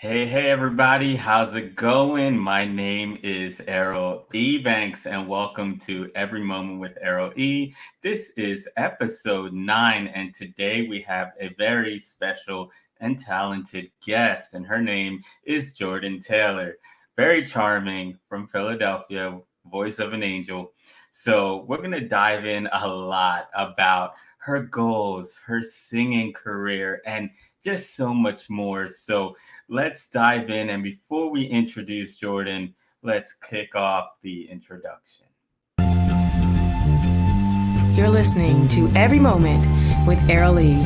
Hey, everybody, how's it going? My name is Errol E. And welcome to Every Moment with Errol E. This is episode 9, and today we have a very special and talented guest, and her name is Jordan Taylor. Very charming from Philadelphia, voice of an angel. So, we're going to dive in a lot about her goals, her singing career, and just so much more. So, let's dive in. And before we introduce Jordan, let's kick off the introduction. You're listening to Every Moment with Errol E.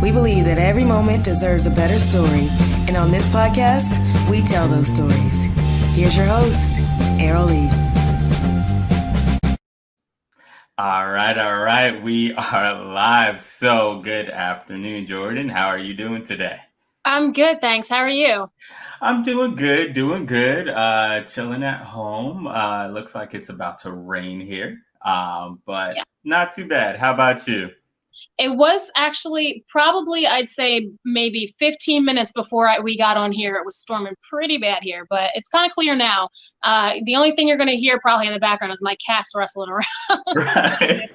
We believe that every moment deserves a better story. And on this podcast, we tell those stories. Here's your host, Errol E. All right. We are live. So good afternoon, Jordan. How are you doing today? I'm good, thanks. How are you? I'm doing good. Chilling at home. Looks like it's about to rain here, but Yeah. not too bad. How about you? It was actually probably, I'd say, maybe 15 minutes before we got on here. It was storming pretty bad here, but it's kind of clear now. The only thing you're going to hear probably in the background is my cats rustling around. Right.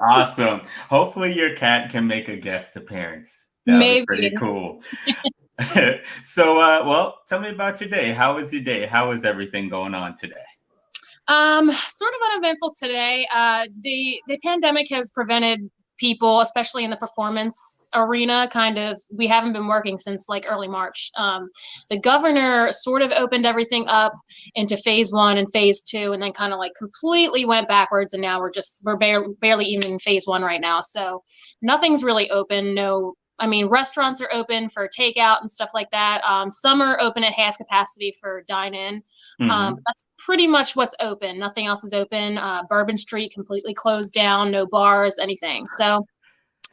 Awesome. Hopefully your cat can make a guest appearance. That would be Maybe. pretty cool. So, well, tell me about your day. How was your day? How is everything going on today? Sort of uneventful today. The pandemic has prevented people, especially in the performance arena, we haven't been working since like early March. The governor sort of opened everything up into phase 1 and phase 2, and then kind of like completely went backwards. And now we're barely even in phase 1 right now. So nothing's really open. Restaurants are open for takeout and stuff like that. Some are open at half capacity for dine-in. That's pretty much what's open. Nothing else is open. Bourbon Street completely closed down. No bars, anything. So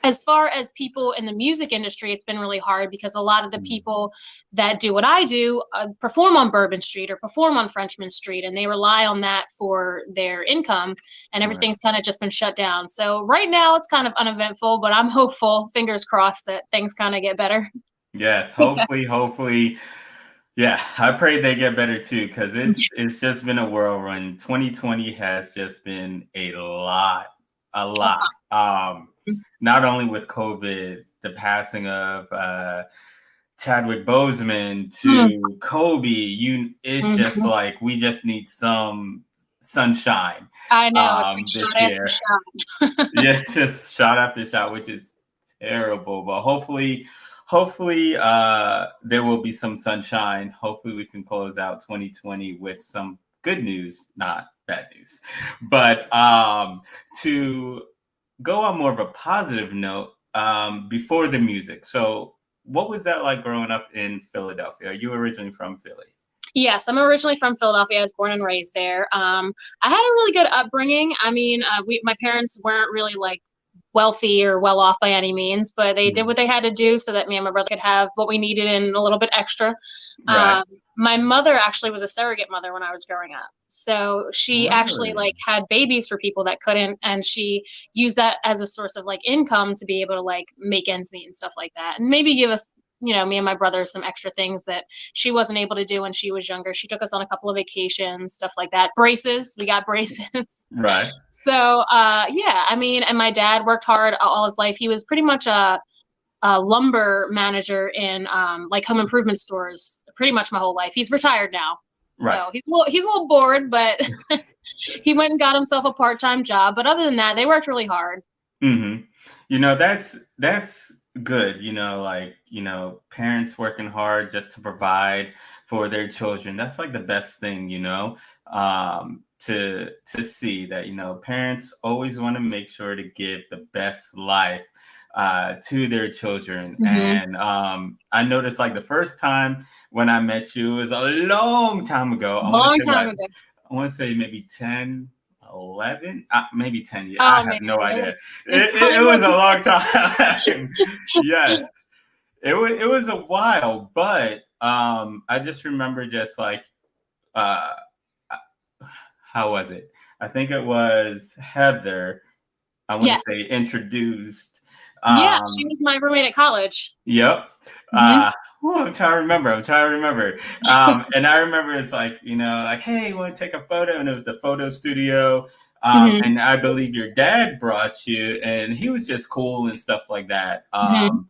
as far as people in the music industry, it's been really hard because a lot of the people that do what I do perform on Bourbon Street or perform on Frenchman Street, and they rely on that for their income, and everything's kind of just been shut down. So right now it's kind of uneventful, but I'm hopeful, fingers crossed, that things kind of get better. Yes, hopefully. Yeah, I pray they get better too, because it's just been a whirlwind. 2020 has just been a lot. Not only with COVID, the passing of Chadwick Boseman to Kobe, it's just like we just need some sunshine. I know, it's like this shot year. after shot. Yeah, it's just shot after shot, which is terrible. But hopefully, there will be some sunshine. Hopefully, we can close out 2020 with some good news, not bad news. But to go on more of a positive note, before the music. So, what was that like growing up in Philadelphia? Are you originally from Philly? Yes, I'm originally from Philadelphia. I was born and raised there. I had a really good upbringing. My parents weren't really like wealthy or well off by any means, but they did what they had to do so that me and my brother could have what we needed and a little bit extra. Right. My mother actually was a surrogate mother when I was growing up. So she actually like had babies for people that couldn't, and she used that as a source of like income to be able to like make ends meet and stuff like that, and maybe give us, me and my brother, some extra things that she wasn't able to do when she was younger. She took us on a couple of vacations, stuff like that. Braces, we got braces. Right. So, and my dad worked hard all his life. He was pretty much a lumber manager in like home improvement stores pretty much my whole life. He's retired now. Right. So he's a little bored, but he went and got himself a part-time job. But other than that, they worked really hard. That's good. Parents working hard just to provide for their children. That's like the best thing, to see that, parents always want to make sure to give the best life to their children. And I noticed like the first time when I met you, it was a long time ago. I want to say maybe 10, 11, maybe 10 years. I have no idea. It was a long time. Yes. It was a while, but I just remember just like, how was it? I think it was Heather, I want to say, introduced. She was my roommate at college. Yep. I'm trying to remember. And I remember it's like, like, hey, you want to take a photo? And it was the photo studio. Mhm. And I believe your dad brought you, and he was just cool and stuff like that. Mhm.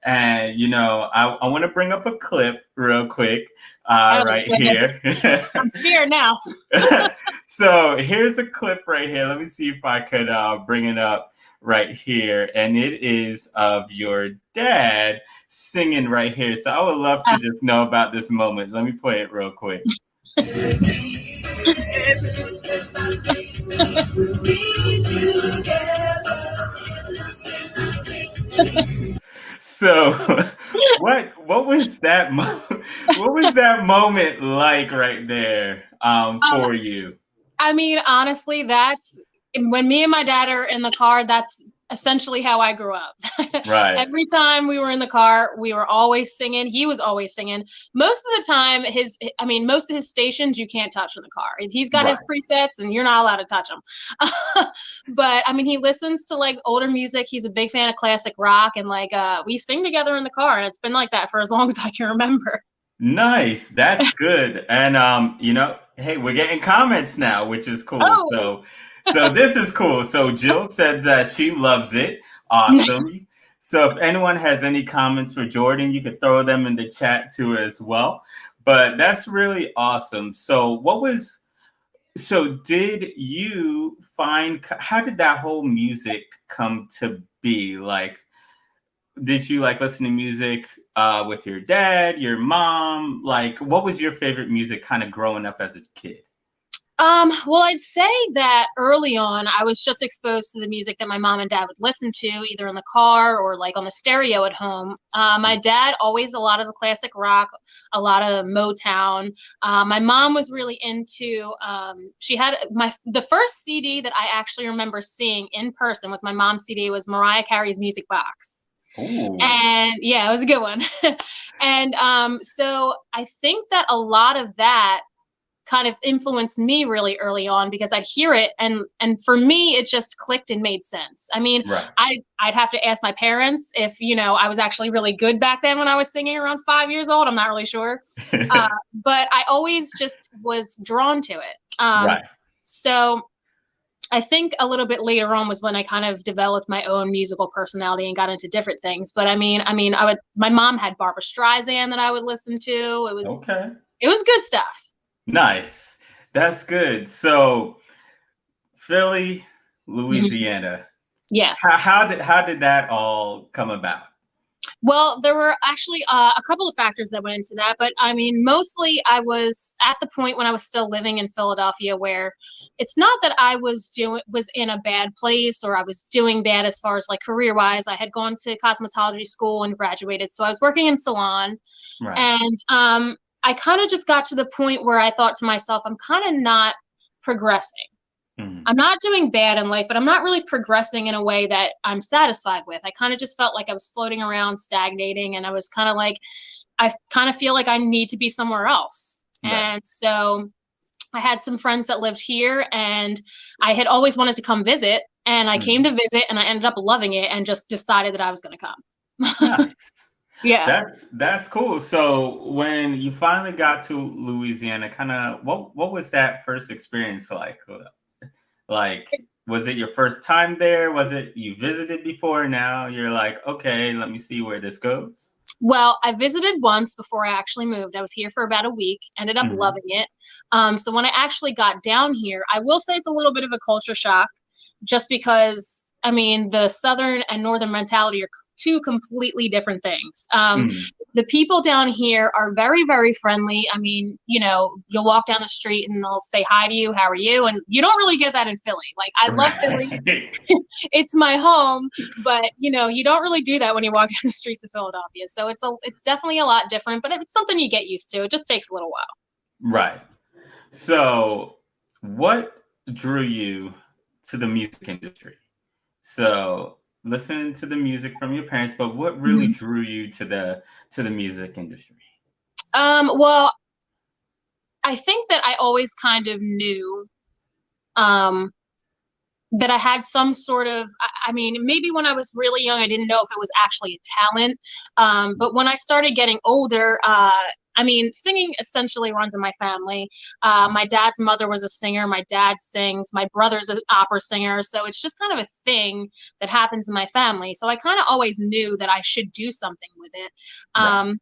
And, I want to bring up a clip real quick Oh right goodness, here. I'm scared now. So here's a clip right here. Let me see if I could bring it up right here. And it is of your dad singing right here. So I would love to just know about this moment. Let me play it real quick. So what was that what was that moment like right there Um, for you? I mean, honestly, that's when me and my dad are in the car, that's essentially how I grew up. Right. Every time we were in the car, we were always singing. He was always singing. Most of the time, most of his stations you can't touch in the car. He's got his Right. presets and you're not allowed to touch them. But I mean, he listens to like older music. He's a big fan of classic rock and like we sing together in the car and it's been like that for as long as I can remember. Nice. That's good. And hey, we're getting comments now, which is cool. Oh, So this is cool. So Jill said that she loves it. Awesome. So if anyone has any comments for Jordan, you could throw them in the chat too as well. But that's really awesome. So did you find how did that whole music come to be? Like, did you like listen to music with your dad, your mom? Like, what was your favorite music kind of growing up as a kid? Well, I'd say that early on, I was just exposed to the music that my mom and dad would listen to, either in the car or like on the stereo at home. My dad always a lot of the classic rock, a lot of Motown. My mom was really into. She had the first CD that I actually remember seeing in person was my mom's CD. It was Mariah Carey's Music Box. Ooh, And yeah, it was a good one. And so I think that a lot of that kind of influenced me really early on because I'd hear it and for me it just clicked and made sense. I mean, right. I'd have to ask my parents if I was actually really good back then when I was singing around 5 years old. I'm not really sure, but I always just was drawn to it. Right. So I think a little bit later on was when I kind of developed my own musical personality and got into different things. But my mom had Barbara Streisand that I would listen to. Okay. It was good stuff. Nice. That's good. So Philly, Mhm. Louisiana. Yes. How did that all come about? Well, there were actually a couple of factors that went into that, but I mean, mostly I was at the point when I was still living in Philadelphia where it's not that I was in a bad place or I was doing bad as far as like career wise. I had gone to cosmetology school and graduated, so I was working in salon, Right. and I kind of just got to the point where I thought to myself, I'm kind of not progressing. Mhm. I'm not doing bad in life, but I'm not really progressing in a way that I'm satisfied with. I kind of just felt like I was floating around, stagnating, and I was kind of like, I kind of feel like I need to be somewhere else. Right. And so I had some friends that lived here, and I had always wanted to come visit. And I came Mhm. to visit, and I ended up loving it and just decided that I was going to come. Nice. Yeah. That's cool. So when you finally got to Louisiana, kind of what was that first experience like? Like, was it your first time there? Was it you visited before? Now you're like, okay, let me see where this goes. Well, I visited once before I actually moved. I was here for about a week, ended up Hmm. loving it. So when I actually got down here, I will say it's a little bit of a culture shock just because, I mean, the Southern and Northern mentality are two completely different things. Hmm. The people down here are very, very friendly. I mean, you'll walk down the street and they'll say hi to you, how are you? And you don't really get that in Philly. Like, I love Philly. Right. It's my home, but you don't really do that when you walk down the streets of Philadelphia. So it's definitely a lot different, but it's something you get used to. It just takes a little while. Right. So what drew you to the music industry? So listening to the music from your parents, but what really Mhm. drew you to the music industry? Well, I think that I always kind of knew um, that I had some sort of, I mean, maybe when I was really young, I didn't know if it was actually a talent. But when I started getting older, I mean, singing essentially runs in my family. My dad's mother was a singer. My dad sings. My brother's an opera singer. So it's just kind of a thing that happens in my family. So I kind of always knew that I should do something with it. Right.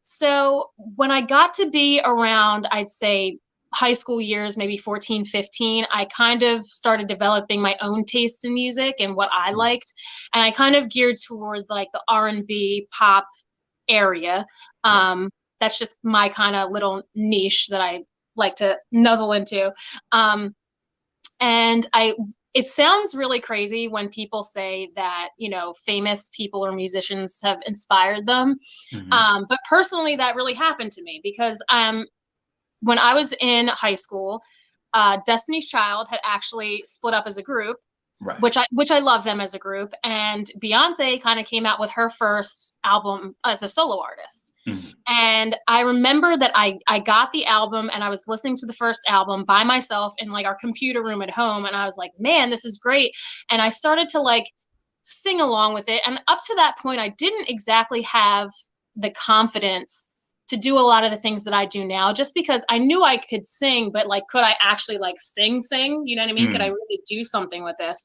So when I got to be around, I'd say high school years, maybe 14, 15, I kind of started developing my own taste in music and what I liked. And I kind of geared toward like the R&B pop area. That's just my kind of little niche that I like to nuzzle into. And it sounds really crazy when people say that, you know, famous people or musicians have inspired them. But personally, that really happened to me because when I was in high school, Destiny's Child had actually split up as a group, Right. which I love them as a group. And Beyonce kind of came out with her first album as a solo artist. And I remember that I got the album and I was listening to the first album by myself in like our computer room at home. And I was like, man, this is great. And I started to like sing along with it. And up to that point, I didn't exactly have the confidence to do a lot of the things that I do now, just because I knew I could sing, but like, could I actually like sing? You know what I mean? Could I really do something with this?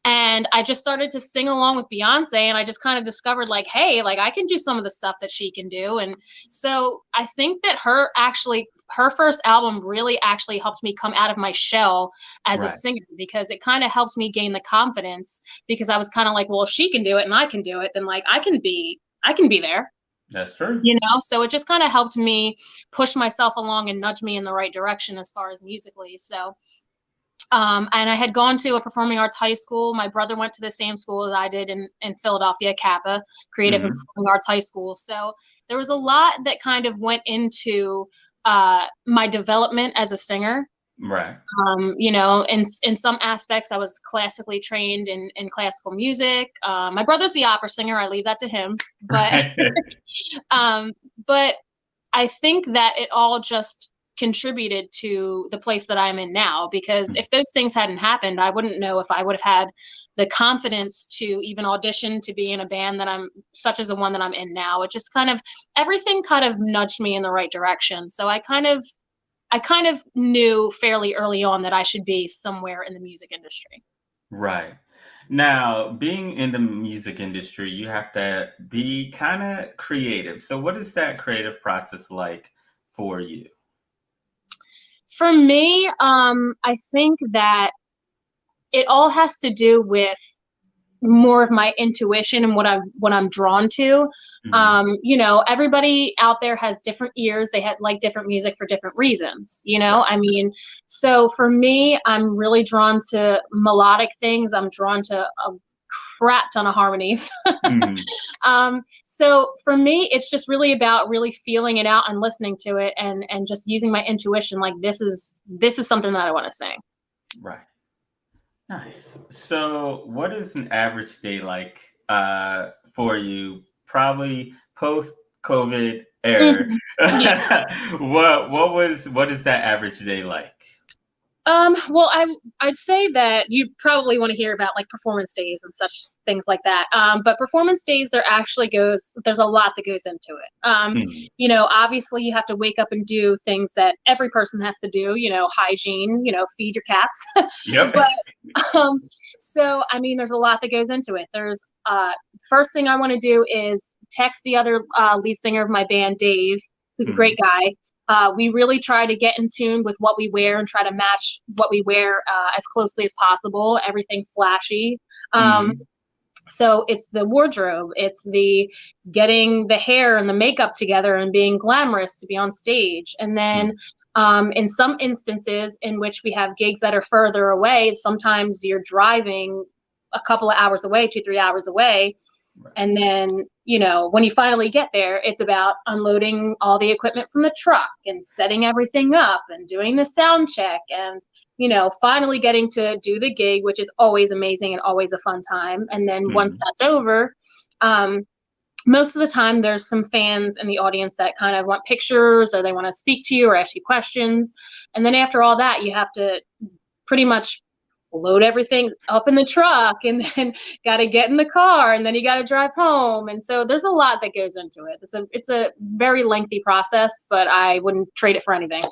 And I just started to sing along with Beyonce, and I just kind of discovered like, hey, like I can do some of the stuff that she can do. And so I think that her first album really actually helped me come out of my shell as a singer, because it kind of helped me gain the confidence, because I was kind of like, well, if she can do it and I can do it, then like I can be there. That's true. You know, so it just kind of helped me push myself along and nudge me in the right direction as far as musically. So, and I had gone to a performing arts high school. My brother went to the same school that I did in Philadelphia, Kappa, Creative and Performing Arts High School. So there was a lot that kind of went into my development as a singer. Right. You know, in some aspects, I was classically trained in classical music. My brother's the opera singer. I leave that to him. But, but I think that it all just contributed to the place that I'm in now, because if those things hadn't happened, I wouldn't know if I would have had the confidence to even audition to be in a band that I'm such as the one that I'm in now. It just kind of, everything kind of nudged me in the right direction. So I kind of knew fairly early on that I should be somewhere in the music industry. Right. Now, being in the music industry, you have to be kind of creative. So what is that creative process like for you? For me, I think that it all has to do with more of my intuition and what I'm drawn to. You know, everybody out there has different ears. They had like different music for different reasons, you know? I mean, so for me, I'm really drawn to melodic things. I'm drawn to a crap ton of harmonies. So for me, it's just really about really feeling it out and listening to it and just using my intuition. Like this is something that I want to sing. Right. Nice. So what is an average day like for you? Probably post-COVID era. What is that average day like? Well, I'd say that you probably want to hear about like performance days and such things like that. But performance days, there's a lot that goes into it. You know, obviously you have to wake up and do things that every person has to do, you know, hygiene, you know, feed your cats. Yep. But, so, I mean, there's a lot that goes into it. There's, first thing I want to do is text the other lead singer of my band, Dave, who's a great guy. We really try to get in tune with what we wear and try to match what we wear as closely as possible, everything flashy. So it's the wardrobe, it's the getting the hair and the makeup together and being glamorous to be on stage. And then in some instances in which we have gigs that are further away, sometimes you're driving a couple of hours away, 2-3 hours away. And then, you know, when you finally get there, it's about unloading all the equipment from the truck and setting everything up and doing the sound check and, you know, finally getting to do the gig, which is always amazing and always a fun time. And then once that's over, most of the time there's some fans in the audience that kind of want pictures or they want to speak to you or ask you questions. And then after all that, you have to pretty much load everything up in the truck, and then got to get in the car, and then you got to drive home. And so there's a lot that goes into it. It's a very lengthy process, but I wouldn't trade it for anything.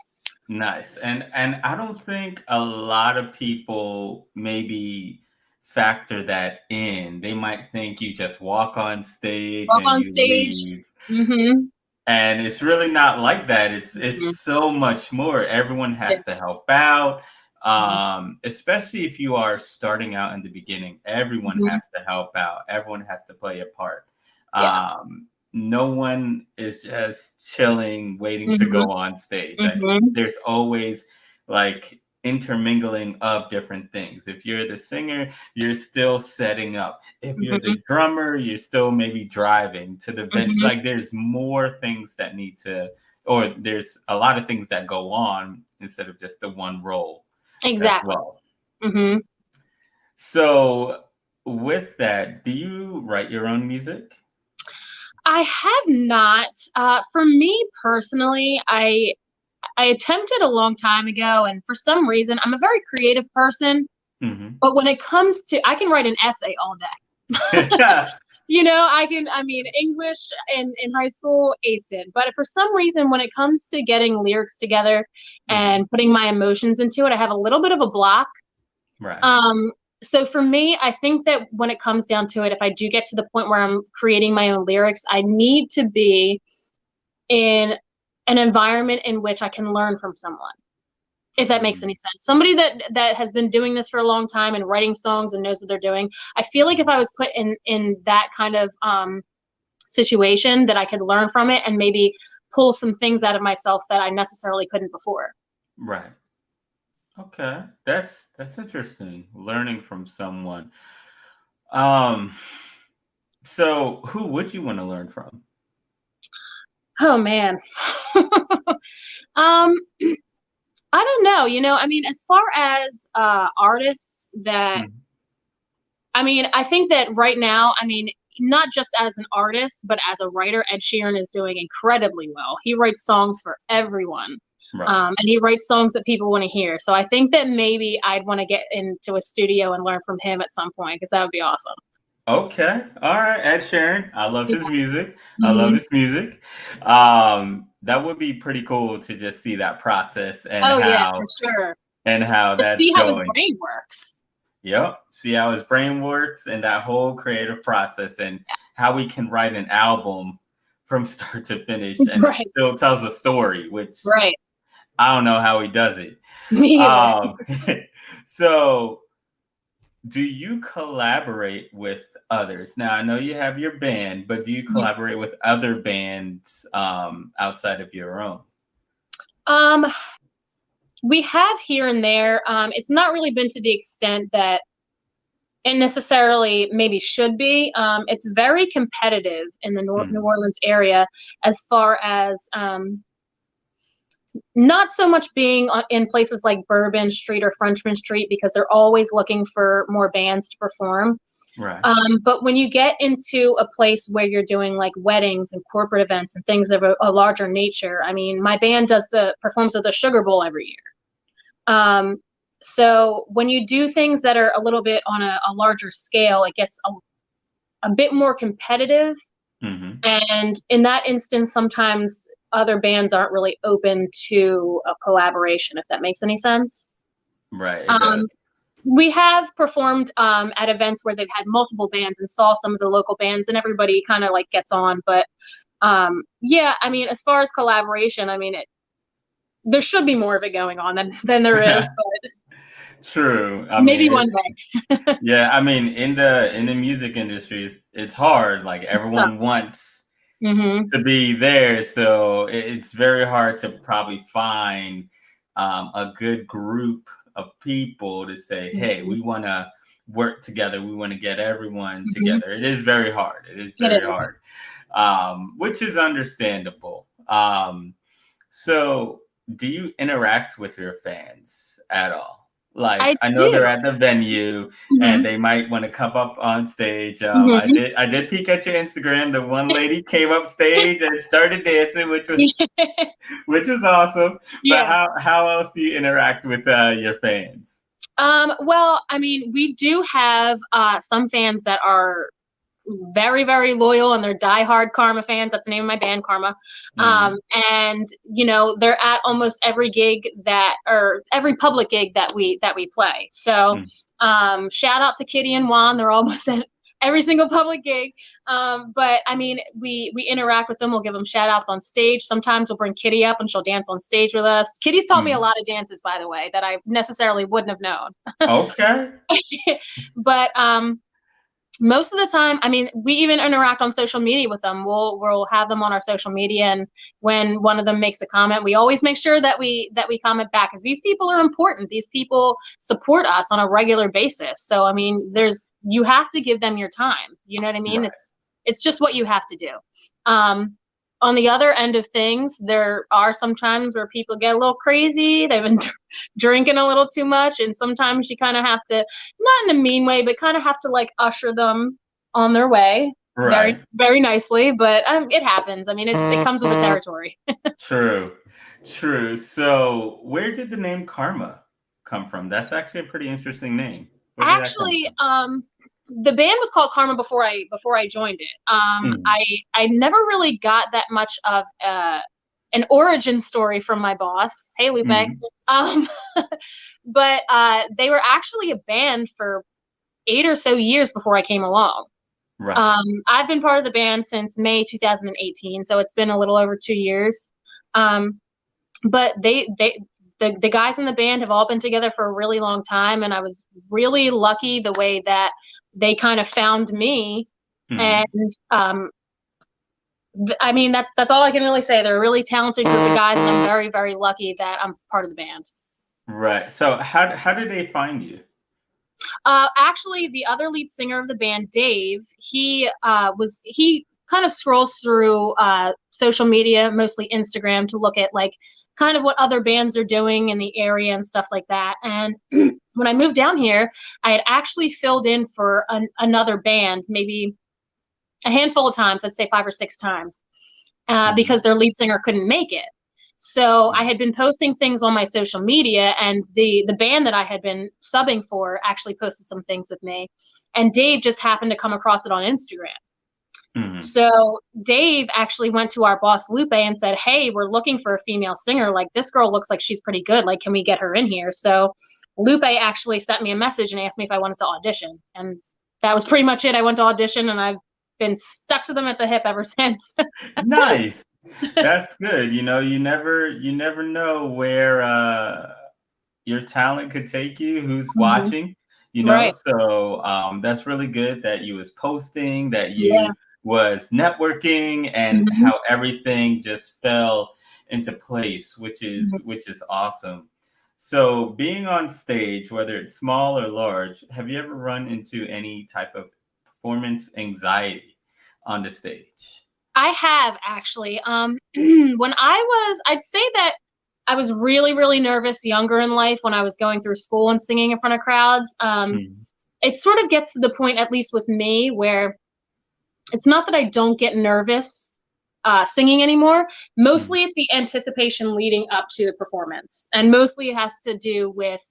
Nice. And I don't think a lot of people maybe factor that in. They might think you just walk on stage Walk and on you stage. leave. Mm-hmm. And it's really not like that. It's Mm-hmm. so much more. Everyone has Yes. to help out. Mm-hmm. Especially if you are starting out in the beginning, everyone Mm-hmm. has to help out. Everyone has to play a part. Yeah. No one is just chilling, waiting to Mm-hmm. go on stage. Like Mm-hmm. there's always like intermingling of different things. If you're the singer, you're still setting up. If you're Mm-hmm. the drummer, you're still maybe driving to the venue. Mm-hmm. Like there's more things that need to, or there's a lot of things that go on instead of just the one role as Exactly. well. Mm-hmm. So with that, do you write your own music? I have not. For me personally, I attempted a long time ago, and for some reason, I'm a very creative person. Mm-hmm. But when it comes to, I can write an essay all day. I mean, English in high school, aced it. But for some reason, when it comes to getting lyrics together and putting my emotions into it, I have a little bit of a block. Right. So for me, I think that when it comes down to it, if I do get to the point where I'm creating my own lyrics, I need to be in an environment in which I can learn from someone, if that makes any sense. Somebody that has been doing this for a long time and writing songs and knows what they're doing. I feel like if I was put in that kind of situation, that I could learn from it and maybe pull some things out of myself that I necessarily couldn't before. Right. Okay. That's interesting. Learning from someone. So who would you want to learn from? Oh man. um I don't know, I mean, as far as artists that, Mhm. I mean, I think that right now, I mean, not just as an artist, but as a writer, Ed Sheeran is doing incredibly well. He writes songs for everyone. Right. And he writes songs that people want to hear. So I think that maybe I'd want to get into a studio and learn from him at some point, because that would be awesome. Okay. All right. Ed Sheeran. I love Yeah. his music. I love Mhm. his music. That would be pretty cool to just see that process Oh yeah, for sure. and how Just that's see how his going. brain works. Yep. See how his brain works and that whole creative process and how we can write an album from start to finish and it Right. still tells a story, which Right. I don't know how he does it. Me either. Um, so do you collaborate with others? Now I know you have your band, but do you collaborate with other bands outside of your own? Um, we have here and there. It's not really been to the extent that it necessarily maybe should be. It's very competitive in the New Mhm. Orleans area, as far as not so much being in places like Bourbon Street or Frenchman Street, because they're always looking for more bands to perform. Right. But when you get into a place where you're doing like weddings and corporate events and things of a larger nature, I mean, my band performs at the Sugar Bowl every year. So when you do things that are a little bit on a larger scale, it gets a bit more competitive. Hmm. And in that instance, sometimes other bands aren't really open to a collaboration, if that makes any sense. Right. It Um, does. we have performed at events where they've had multiple bands and saw some of the local bands, and everybody kind of like gets on. But yeah, I mean, as far as collaboration, I mean, there should be more of it going on than there is, but True. I maybe mean, one day. yeah. I mean, in the music industry, it's hard. Like It's tough. everyone wants Mm-hmm. to be there, so it's very hard to probably find a good group of people to say, "Hey, Mm-hmm. we want to work together. We want to get everyone Mm-hmm. together." It is very hard. It is It very is. hard, which is understandable. So, do you interact with your fans at all? Like, I I know they're do. at the venue Mm-hmm. and they might want to come up on stage. I Mm-hmm. did peek at your Instagram. The one lady came up stage and started dancing, which was awesome. But Yeah. how else do you interact with your fans? Well, I mean, we do have some fans that are very, very loyal and they're diehard Karma fans. That's the name of my band, Karma. Mm, And you know, they're at almost every gig or every public gig that we play. So, mm. shout out to Kitty and Juan. They're almost at every single public gig. But I mean, we interact with them. We'll give them shout outs on stage. Sometimes we'll bring Kitty up and she'll dance on stage with us. Kitty's taught me a Mm. lot of dances, by the way, that I necessarily wouldn't have known. Okay. But most of the time, I mean, we even interact on social media with them. We'll have them on our social media, and when one of them makes a comment, we always make sure that we comment back, because these people are important. These people support us on a regular basis. So I mean, you have to give them your time. You know what I mean? Right. It's just what you have to do. On the other end of things, there are some times where people get a little crazy. They've been drinking a little too much, and sometimes you kind of have to, not in a mean way, but kind of have to like usher them on their way very, Right. very nicely. But it happens. I mean, it comes with the territory. True. True. So, where did the name Karma come from? That's actually a pretty interesting name. Where did that come Actually, the band was called Karma before I joined it. from? I never really got that much of an origin story from my boss. Hey, Lupe. Mm, Um, but they were actually a band for 8 or so years before I came along. right. I've been part of the band since May 2018, so it's been a little over 2 years. But the guys in the band have all been together for a really long time, and I was really lucky the way that they kind of found me. Mm, And I mean, that's all I can really say. They're a really talented group of guys, and I'm very, very lucky that I'm part of the band. right. So, how did they find you? Actually, the other lead singer of the band, Dave, he kind of scrolls through social media, mostly Instagram, to look at like kind of what other bands are doing in the area and stuff like that. And when I moved down here, I had actually filled in for another band, maybe a handful of times, I'd say 5 or 6 times, Mm, because their lead singer couldn't make it. So I right. had been posting things on my social media, and the band that I had been subbing for actually posted some things with me, and Dave just happened to come across it on Instagram. Mm, So Dave actually went to our boss Lupe and said, "Hey, we're looking for a female singer. Like, this girl looks like she's pretty good. Like, can we get her in here?" So Lupe actually sent me a message and asked me if I wanted to audition, and that was pretty much it. I went to audition, and I've been stuck to them at the hip ever since. nice. That's good. You never know where your talent could take you, who's Mhm. watching, Right. so that's really good that you was posting, that Yeah. you was networking, and Mhm. how everything just fell into place, Mhm. which is awesome. So being on stage, whether it's small or large, have you ever run into any type of performance anxiety on the stage? I have actually. I'd say that I was really, really nervous younger in life when I was going through school and singing in front of crowds. Mm, It sort of gets to the point, at least with me, where it's not that I don't get nervous singing anymore. mm, Mostly it's the anticipation leading up to the performance. And mostly it has to do with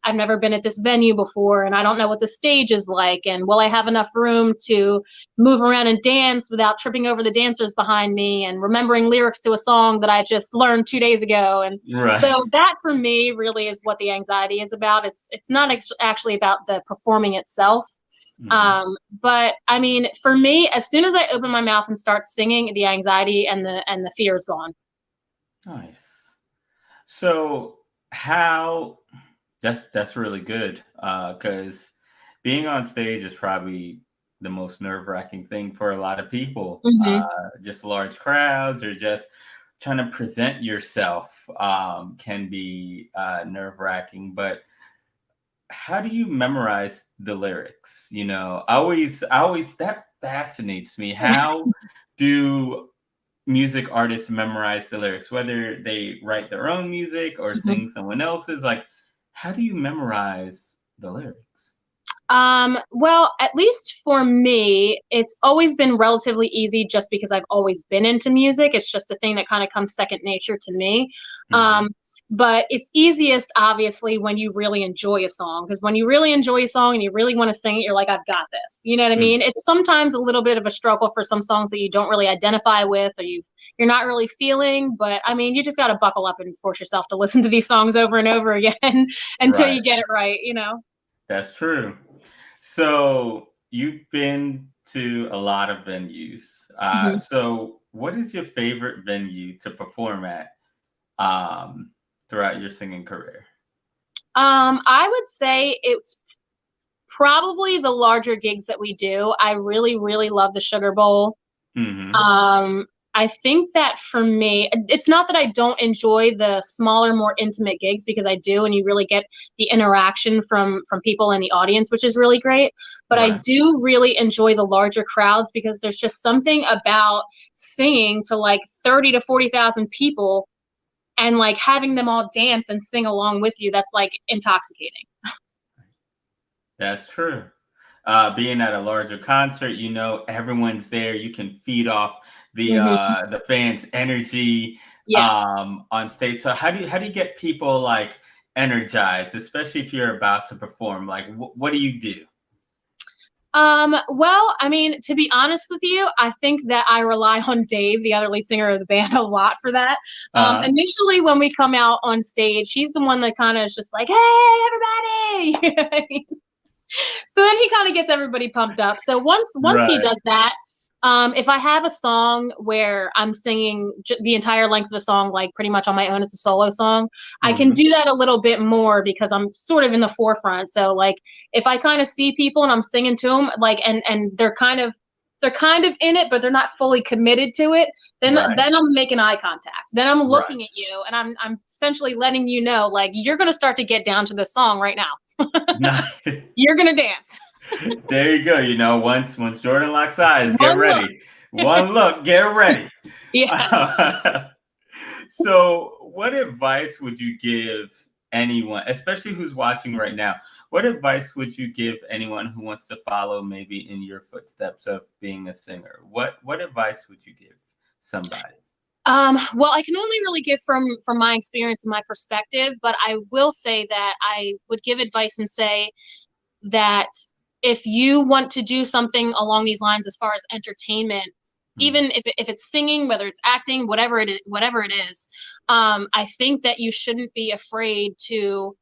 I've never been at this venue before and I don't know what the stage is like. And will I have enough room to move around and dance without tripping over the dancers behind me and remembering lyrics to a song that I just learned 2 days ago? And right. so that for me really is what the anxiety is about. It's not actually about the performing itself. Mhm. But I mean, for me, as soon as I open my mouth and start singing, the anxiety and the fear is gone. Nice. So how that's really good, because being on stage is probably the most nerve-wracking thing for a lot of people. Hmm. Just large crowds, or just trying to present yourself, can be nerve-wracking. But how do you memorize the lyrics? I always that fascinates me. How do music artists memorize the lyrics, whether they write their own music or Hmm. sing someone else's? Like, how do you memorize the lyrics? Well, at least for me, it's always been relatively easy just because I've always been into music. It's just a thing that kind of comes second nature to me. Hmm. Um, But it's easiest, obviously, when you really enjoy a song. Because when you really enjoy a song and you really want to sing it, you're like, I've got this. You know what I mean? It's sometimes a little bit of a struggle for some songs that you don't really identify with, or you're not really feeling. But I mean, you just got to buckle up and force yourself to listen to these songs over and over again until Right. you get it right, you know? That's true. So you've been to a lot of venues. Mhm. So what is your favorite venue to perform at throughout your singing career? I would say it's probably the larger gigs that we do. I really, really love the Sugar Bowl. Hmm. Um, I think that for me, it's not that I don't enjoy the smaller, more intimate gigs, because I do, and you really get the interaction from people in the audience, which is really great. But I Right. do really enjoy the larger crowds, because there's just something about singing to like 30 to 40,000 people and like having them all dance and sing along with you, that's like intoxicating. That's true. Being at a larger concert, everyone's there. You can feed off Hmm. the fans' energy Yes. on stage. So how do you get people like energized, especially if you're about to perform? Like, what do you do? Well, I mean, to be honest with you, I think that I rely on Dave, the other lead singer of the band, a lot for that. Uh, Initially, when we come out on stage, he's the one that kind of is just like, "Hey, everybody!" You know what I mean? So then he kind of gets everybody pumped up. So once he right. does that, if I have a song where I'm singing the entire length of the song, like pretty much on my own, it's a solo song, I can Hmm. do that a little bit more because I'm sort of in the forefront. So like if I kind of see people and I'm singing to them, like and they're kind of in it, but they're not fully committed to it. Right. Then I'm making eye contact. Then I'm Right. looking at you, and I'm essentially letting you know, like, you're gonna start to get down to this song right now. Nice. You're gonna dance. There you go. Once Jordan locks eyes, get One look. ready. One look, get ready. Yes. So, what advice would you give anyone, especially who's watching right now? What advice would you give anyone who wants to follow maybe in your footsteps of being a singer? What advice would you give somebody? Well, I can only really give from my experience and my perspective, but I will say that I would give advice and say that if you want to do something along these lines as far as entertainment, Mhm. even if it's singing, whether it's acting, whatever it is, I think that you shouldn't be afraid to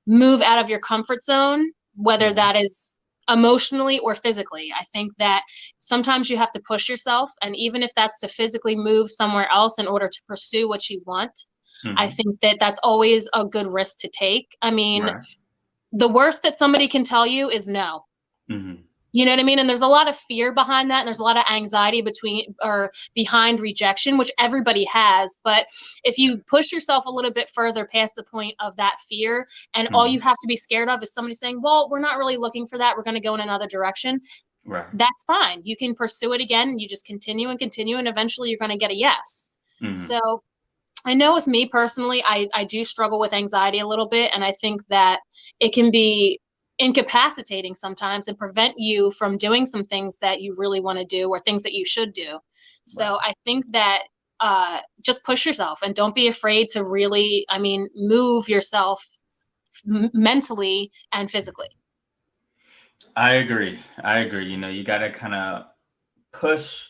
move out of your comfort zone, whether Right. that is emotionally or physically. I think that sometimes you have to push yourself, and even if that's to physically move somewhere else in order to pursue what you want, I Mhm. think that that's always a good risk to take. I mean, Right. the worst that somebody can tell you is no. Mhm. You know what I mean? And there's a lot of fear behind that, and there's a lot of anxiety between or behind rejection, which everybody has. But if you push yourself a little bit further past the point of that fear, and all you Mhm. have to be scared of is somebody saying, "Well, we're not really looking for that. We're going to go in another direction." Right. That's fine. You can pursue it again, and you just continue and continue, and eventually you're going to get a yes. Mhm. So I know with me personally, I do struggle with anxiety a little bit, and I think that it can be incapacitating sometimes and prevent you from doing some things that you really want to do or things that you should do. Right. So I think that just push yourself and don't be afraid to really, I mean, move yourself mentally and physically. I agree. I agree. You got to kind of push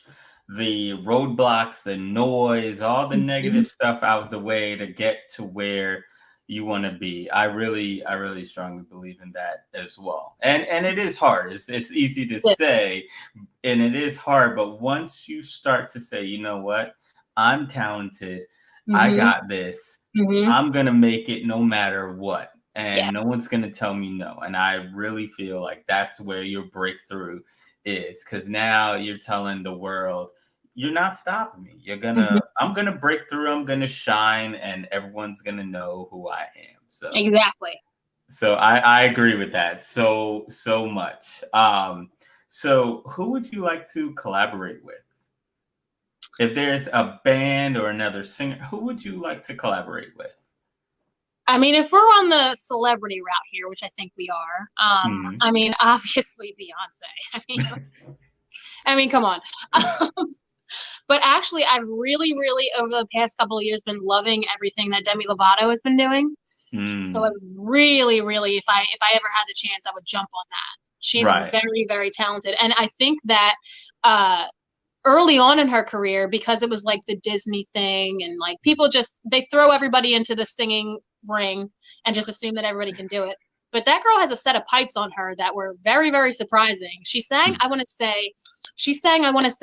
the roadblocks, the noise, all the Mhm. negative stuff out of the way to get to where you want to be. I really strongly believe in that as well. And it is hard. It's easy to Yes. say, and it is hard, but once you start to say, you know what, I'm talented, I Mhm. got this, Mhm. I'm gonna make it no matter what, and no Yes. one's gonna tell me no. And I really feel like that's where your breakthrough is, because now you're telling the world, you're not stopping me. Mhm. I'm gonna break through, I'm gonna shine, and everyone's gonna know who I am. Exactly. So I agree with that so much. So who would you like to collaborate with? If there's a band or another singer, who would you like to collaborate with? I mean, if we're on the celebrity route here, which I think we are, Mhm. I mean, obviously Beyonce. I mean, come on. But actually, I've really, really over the past couple of years been loving everything that Demi Lovato has been doing. So I Mm, would really, really, if I ever had the chance, I would jump on that. She's right. very, very talented. And I think that uh, early on in her career, because it was like the Disney thing and like people just, they throw everybody into the singing ring and just assume that everybody can do it. But that girl has a set of pipes on her that were very, very surprising. She sang, I want to say,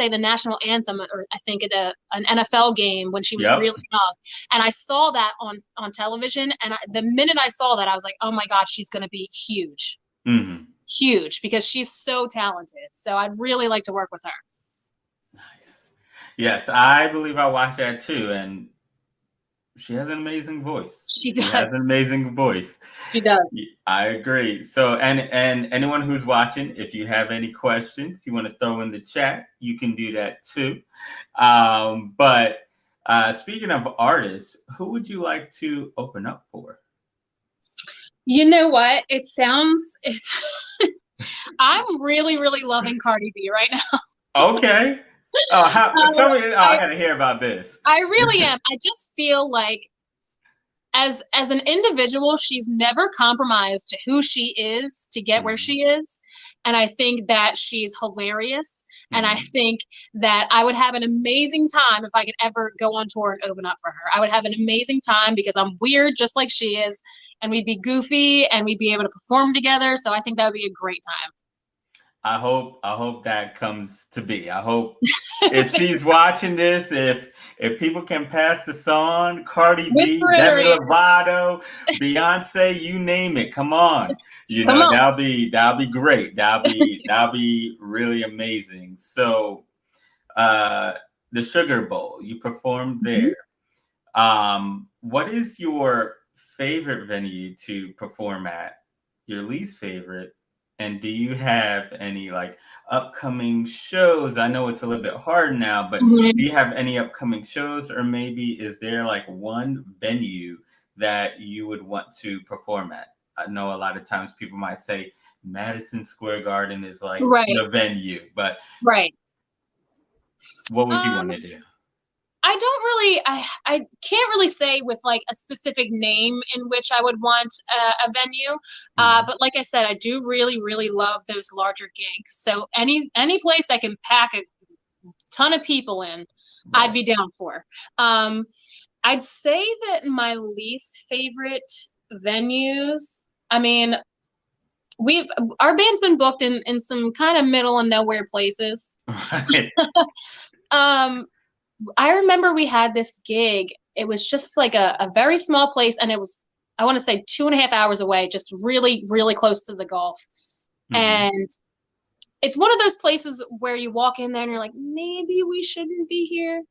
the national anthem, or I think at an NFL game when she was Yep. really young. And I saw that on television. And the minute I saw that, I was like, oh my God, she's going to be huge, Hmm. huge, because she's so talented. So I'd really like to work with her. Nice. Yes, I believe I watched that too, and she has an amazing voice. She She has an does. amazing voice. She does. I agree. So, and anyone who's watching, if you have any questions you want to throw in the chat, you can do that too. But speaking of artists, who would you like to open up for? You know what? It's I'm really, really loving Cardi B right now. Okay. Oh, tell me. Oh, I I got to hear about this. I really am. I just feel like as an individual, she's never compromised to who she is to get where Mhm, she is. And I think that she's hilarious. And I mhm. think that I would have an amazing time if I could ever go on tour and open up for her. I would have an amazing time because I'm weird just like she is. And we'd be goofy and we'd be able to perform together. So I think that would be a great I hope that comes to be. I hope if time. she's watching this, if people can pass the song, Cardi B, Whisper in her Demi ear. Lovato, Beyonce, you name it, come on. Come on. That'll be great. That'll be really amazing. So the Sugar Bowl, you performed there. What is your favorite venue to perform at? Your least favorite? And do you have any like upcoming shows? I know it's a little bit hard now, but Mhm. do you have any upcoming shows, or maybe is there like one venue that you would want to perform at? I know a lot of times people might say Madison Square Garden is like Right, the venue, but right. what would you Um, want to do? I can't really say with like a specific name in which I would want a venue. Mhm. But like I said, I do really, really love those larger gigs. So any place that can pack a ton of people in, I'd Right. be down for. Um, I'd say that my least favorite venues, I mean, we've our band's been booked in some kind of middle and nowhere places. Right. Um, I remember we had this gig. It was just like a very small place, and it was, I want to say, 2.5 hours away, just really, really close to the Gulf. Hmm. And it's one of those places where you walk in there and you're like, maybe we shouldn't be here.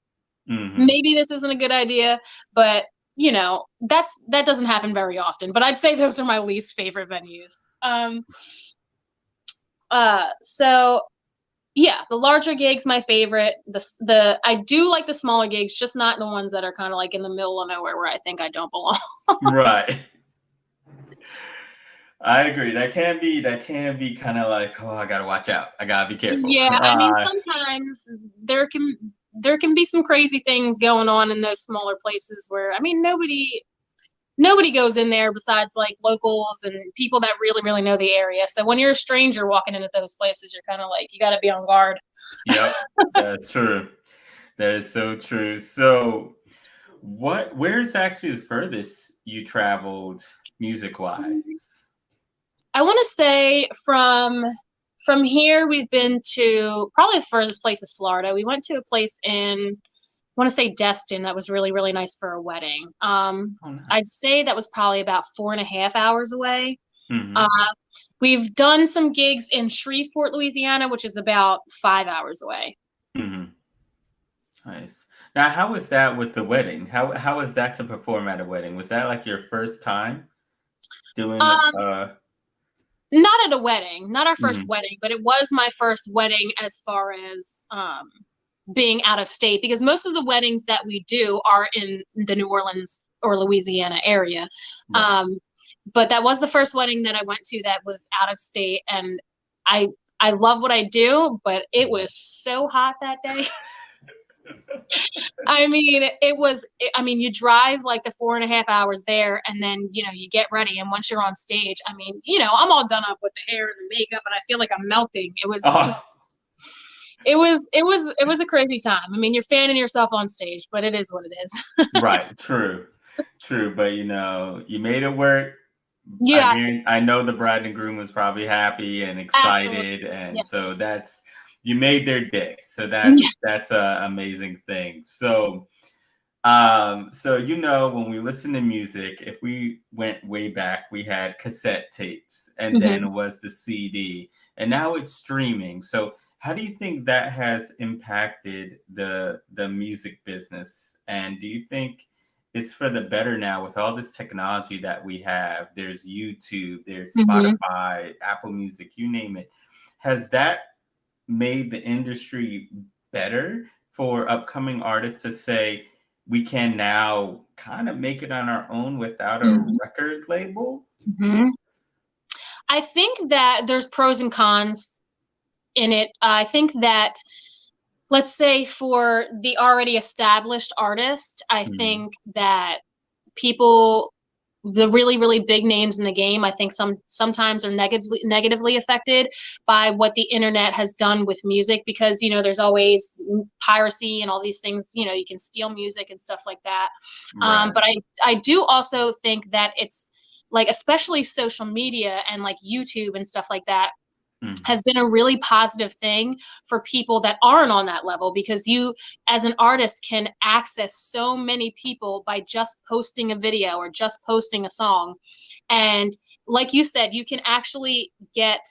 Hmm. Maybe this isn't a good idea. But that doesn't happen very often. But I'd say those are my least favorite venues. So yeah, the larger gigs my favorite. The I do like the smaller gigs, just not the ones that are kind of like in the middle of nowhere where I think I don't belong. Right. I agree. That can be kind of like, oh, I gotta watch out. I gotta be careful. Yeah, I mean sometimes there can there can be some crazy things going on in those smaller places where I mean nobody goes in there besides like locals and people that really really know the area. So when you're a stranger walking into those places, you're kind of like you got to be on guard. Yep, that's true. That is so true. So, where's actually the furthest you traveled music wise? I want to say from here we've been to probably the furthest place is Florida. We went to a place in I want to say Destin that was really really nice for a wedding. Oh, nice. I'd say that was probably about 4.5 hours away. Uh, Hmm. we've done some gigs in Shreveport, Louisiana, which is about 5 hours away. Hmm. Nice. Now, how was that with the wedding? How was that to perform at a wedding? Was that like your first time doing? Um, not at a wedding, not our first Mhm. wedding, but it was my first wedding as far as being out of state because most of the weddings that we do are in the New Orleans or Louisiana area. Right. Um, but that was the first wedding that I went to that was out of state, and I I love what I do, but it was so hot that day. I mean, you drive like the 4.5 hours there, and then, you get ready. And once you're on stage, I mean, I'm all done up with the hair and the makeup, and I feel like I'm melting. Oh, It was a crazy time. I mean, you're fanning yourself on stage, but it is what it is. right. True. True. But you made it work. You have to. I know the bride and groom was probably happy and Absolutely. excited. And so Yes. you made their day. So Yes. that's an amazing thing. So, when we listen to music, if we went way back, we had cassette tapes, and then Hmm. it was the CD, and now it's streaming. So how do you think that has impacted the music business? And do you think it's for the better now with all this technology that we have? There's YouTube, there's Hmm. Spotify, Apple Music, you name it. Has that made the industry better for upcoming artists to say we can now kind of make it on our own without a Hmm. record label? Hmm. I think that there's pros and cons in it. I think that, let's say, for the already established artist, I Mhm. think that people, the really, really big names in the game, I think sometimes are negatively affected by what the internet has done with music, because there's always piracy and all these things. You can steal music and stuff like that. Right. But I do also think that it's like, especially social media and like YouTube and stuff like that, Mhm. has been a really positive thing for people that aren't on that level, because you, as an artist, can access so many people by just posting a video or just posting a song. And like you said, you can actually get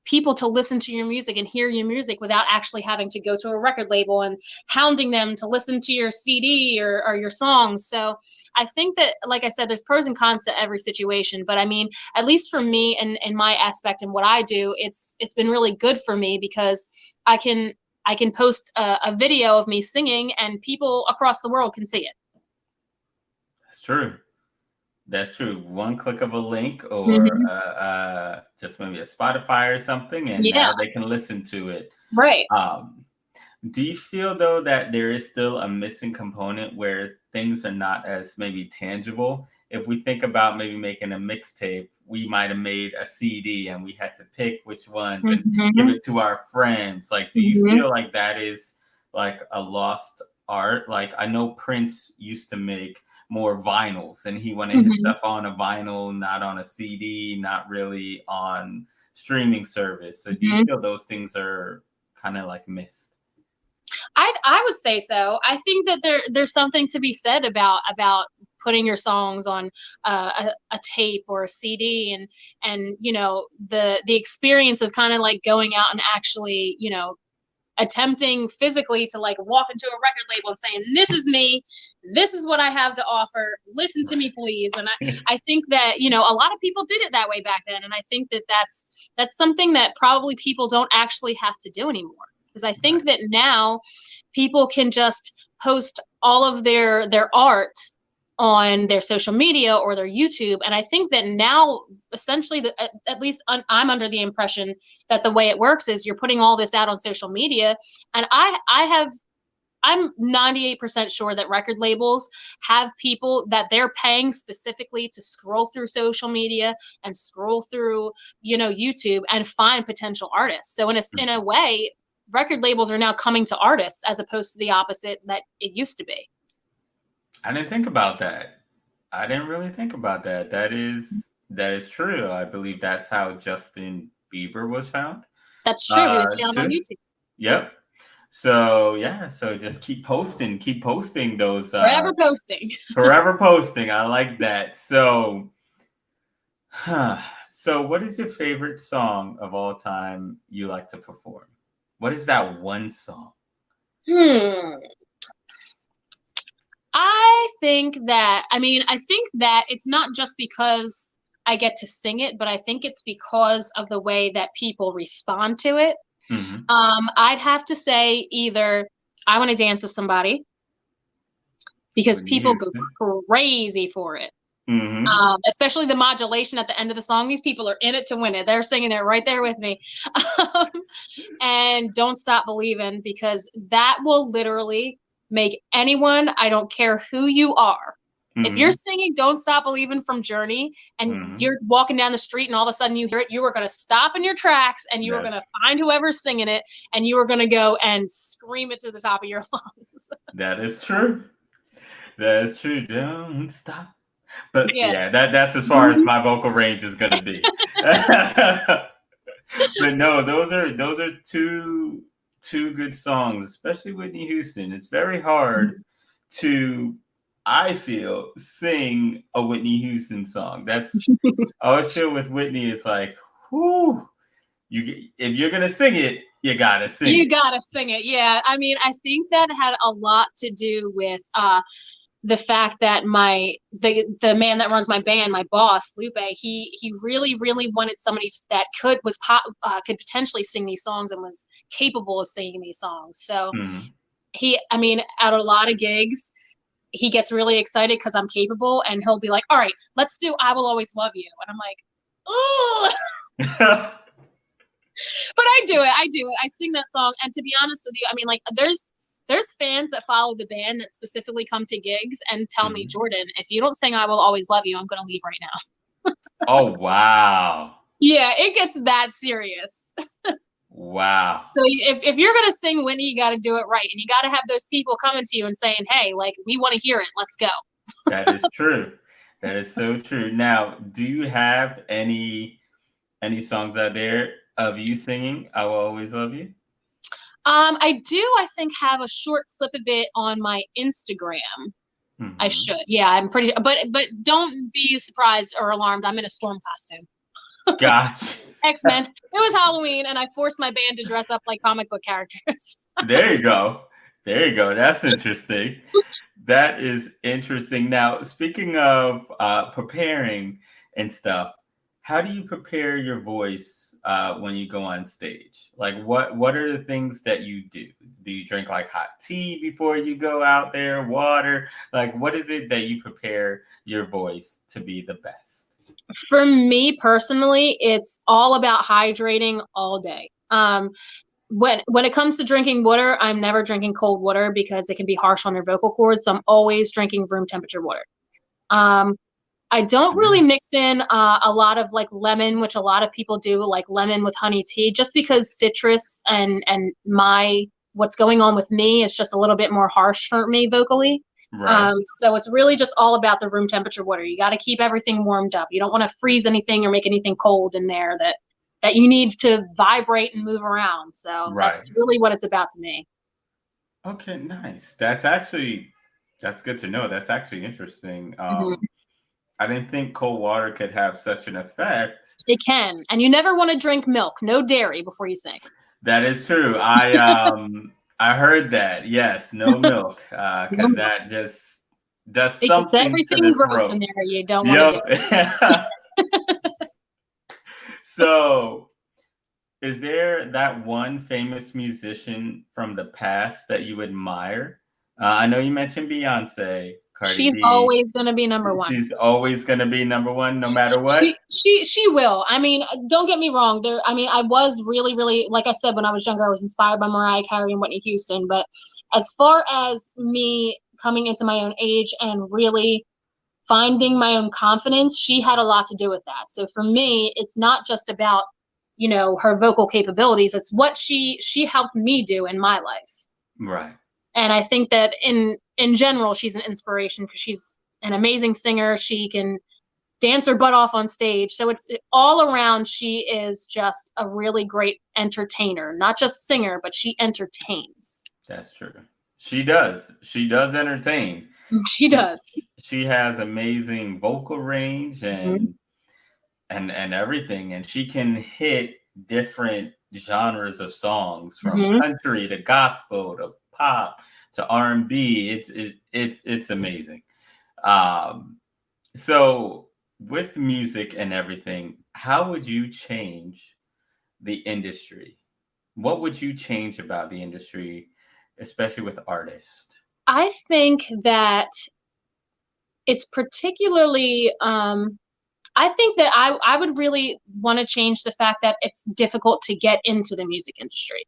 people to listen to your music and hear your music without actually having to go to a record label and hounding them to listen to your CD or your songs. So I think that, like I said, there's pros and cons to every situation. But I mean, at least for me and my aspect and what I do, it's been really good for me, because I can I can post a video of me singing, and people across the world can see it. That's true. That's true. One click of a link or Hmm. just maybe a Spotify or something, and Yeah, now they can listen to it. right. Um, Do you feel though that there is still a missing component where things are not as maybe tangible? If we think about maybe making a mixtape, we might have made a CD and we had to pick which ones and give Hmm. it to our friends. Like, do you Hmm. feel like that is like a lost art? Like, I know Prince used to make more vinyls and he wanted his Hmm. stuff on a vinyl, not on a CD, not really on streaming service. So, do you Hmm. feel those things are kind of like missed? I would say so. I think that there's something to be said about putting your songs on a tape or a CD, and the experience of kind of like going out and actually attempting physically to like walk into a record label and saying, "This is me, this is what I have to offer, listen to me please." And I think that a lot of people did it that way back then, and I think that that's something that probably people don't actually have to do anymore, because I Right. think that now people can just post all of their art on their social media or their YouTube. And I think that now, essentially, at least I'm under the impression that the way it works is you're putting all this out on social media. And I'm 98% sure that record labels have people that they're paying specifically to scroll through social media and scroll through, YouTube, and find potential artists. So in a way, record labels are now coming to artists, as opposed to the opposite that it used to be. I didn't think about that. I didn't really think about that. That is true. I believe that's how Justin Bieber was found. That's true. He was found on Too. YouTube. Yep. So yeah, so just keep posting those Forever posting. forever posting. I like that. So huh. So what is your favorite song of all time you like to perform? What is that one song? Hmm. I think that it's not just because I get to sing it, but I think it's because of the way that people respond to it. Hmm. I'd have to say either I Want to Dance with Somebody, because Whitney people go Houston. crazy for it. Hmm. Especially the modulation at the end of the song. These people are in it to win it. They're singing it right there with me. Um, and Don't Stop Believing, because that will literally make anyone, I don't care who you are. If you're Mhm. singing Don't Stop Believin' from Journey and Mhm. you're walking down the street and all of a sudden you hear it, you are going to stop in your tracks and you are going That's to find whoever's singing it and you are going to go and scream it to the top of your lungs. that is true. That is true. Don't stop. But Yeah. yeah, that's as far as Mhm. my vocal range is gonna be. But no, those are two good songs, especially Whitney Houston. It's very hard to, I feel, sing a Whitney Houston song. That's I always feel with Whitney. It's like, whoo, if you're gonna sing it, you gotta sing You it. gotta sing it. Yeah. I mean, I think that had a lot to do with the fact that the man that runs my band, my boss, Lupe, he really, really wanted somebody that could potentially sing these songs and was capable of singing these songs. So Mhm. I mean, at a lot of gigs, he gets really excited because I'm capable and he'll be like, all right, let's do I Will Always Love You. And I'm like, oh, but I do it. I sing that song. And to be honest with you, I mean, like there's fans that follow the band that specifically come to gigs and tell me, Mhm. Jordan, if you don't sing I Will Always Love You, I'm gonna leave right now. Oh wow, Yeah, it gets that serious. wow. So if you're gonna sing Whitney, you gotta do it right. And you gotta have those people coming to you and saying, hey, like, we want to hear it. Let's go. That is true. That is so true. Now, do you have any songs out there of you singing "I Will Always Love You"? I do, I think, have a short clip of it on my Instagram. I Hmm. should. Yeah, I'm pretty, but don't be surprised or alarmed. I'm in a storm costume. Gotcha. X-Men. It was Halloween and I forced my band to dress up like comic book characters. There you go. There you go. That's interesting. That is interesting. Now, speaking of preparing and stuff, how do you prepare your voice when you go on stage? Like, what are the things that you do? Do you drink like hot tea before you go out there? Water? Like, what is it that you prepare your voice to be the best? For me personally, it's all about hydrating all day. When it comes to drinking water, I'm never drinking cold water because it can be harsh on your vocal cords. So I'm always drinking room temperature water. Um, I don't really Mhm. mix in a lot of like lemon, which a lot of people do, like lemon with honey tea, just because citrus and my what's going on with me is just a little bit more harsh for me vocally. Right. So it's really just all about the room temperature water. You got to keep everything warmed up. You don't want to freeze anything or make anything cold in there that you need to vibrate and move around. So Right. that's really what it's about to me. Okay, nice. That's good to know. That's actually interesting. Mhm. I didn't think cold water could have such an effect. It can, and you never want to drink milk, no dairy before you sing. That is true. I heard that. Yes, no milk, because that just does It gets something to everything the gross in throat. there. You don't want to do it. Yep. So, is there that one famous musician from the past that you admire? I know you mentioned Beyonce, Cardi She's B. always going to be number one. She's always going to be number one, no matter what. She will. I mean, don't get me wrong. I mean, I was really, really, like I said, when I was younger, I was inspired by Mariah Carey and Whitney Houston. But as far as me coming into my own age and really finding my own confidence, she had a lot to do with that. So for me, it's not just about, her vocal capabilities. It's what she helped me do in my life. Right. And I think that in general, she's an inspiration because she's an amazing singer. She can dance her butt off on stage. So it's all around. She is just a really great entertainer, not just singer, but she entertains. That's true. She does. She does entertain. She She does. she has amazing vocal range Mhm. and everything, and she can hit different genres of songs from Mhm. country to gospel to pop to R&B. It's amazing. Um, so with music and everything, how would you change the industry? What would you change about the industry, especially with artists? I think that it's particularly I think that I would really want to change the fact that it's difficult to get into the music industry.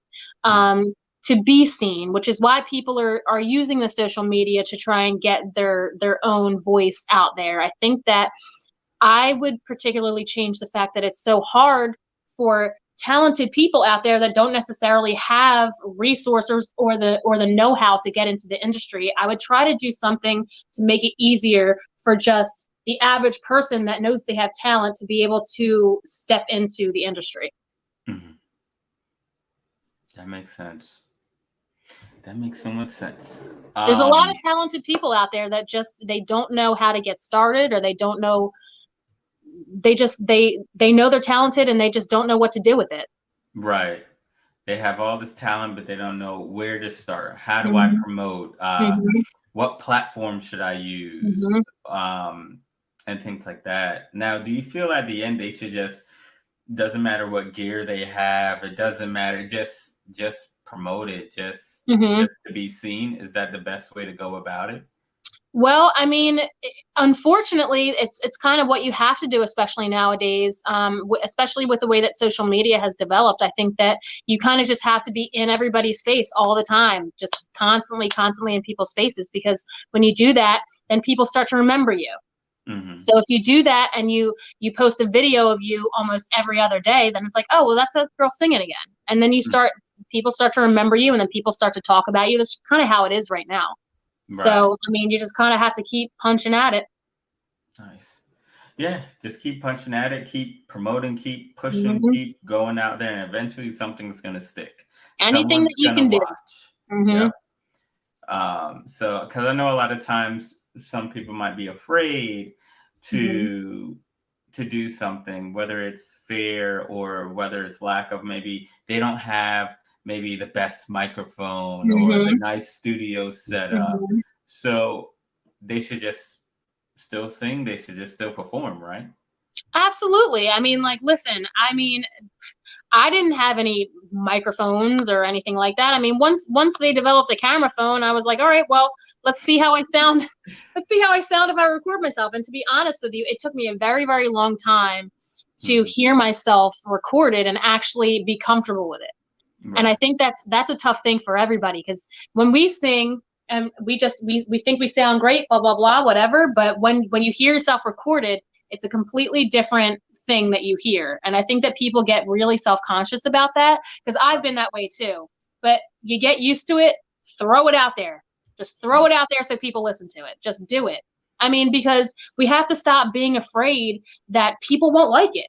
Mm, Um, to be seen, which is why people are using the social media to try and get their own voice out there. I think that I would particularly change the fact that it's so hard for talented people out there that don't necessarily have resources or the know-how to get into the industry. I would try to do something to make it easier for just the average person that knows they have talent to be able to step into the industry. Mm-hmm. That makes sense. That makes so much sense. There's a lot of talented people out there that they don't know how to get started, or they don't know, they know they're talented and they just don't know what to do with it. Right. They have all this talent, but they don't know where to start. How do I promote? What platform should I use? And things like that. Now, do you feel at the end they should doesn't matter what gear they have, it doesn't matter, just promote it, just to be seen? Is that the best way to go about it? Well, I mean, unfortunately, it's kind of what you have to do, especially nowadays, especially with the way that social media has developed. I think that you kind of just have to be in everybody's face all the time, just constantly in people's faces, because when you do that, then people start to remember you. So if you do that and you post a video of you almost every other day, then it's like, oh, well, that's that girl singing again. And then people start to remember you, and then people start to talk about you. That's kind of how it is right now. Right. So, I mean, you just kind of have to keep punching at it. Nice. Yeah, just keep punching at it, keep promoting, keep pushing, keep going out there, and eventually something's going to stick. Anything that you can do. Yep. So, because I know a lot of times some people might be afraid to do something, whether it's fear or whether it's lack of, maybe they don't have maybe the best microphone or the nice studio setup. So they should just still sing. They should just still perform, right? Absolutely. I mean, like, listen, I mean, I didn't have any microphones or anything like that. I mean, once they developed a camera phone, I was like, all right, well, let's see how I sound. Let's see how I sound if I record myself. And to be honest with you, it took me a very, very long time to hear myself recorded and actually be comfortable with it. Right. And I think that's a tough thing for everybody, because when we sing and we think we sound great, blah, blah, blah, whatever. But when you hear yourself recorded, it's a completely different thing that you hear. And I think that people get really self-conscious about that, because I've been that way too. But you get used to it, throw it out there. Just throw it out there so people listen to it. Just do it. I mean, because we have to stop being afraid that people won't like it.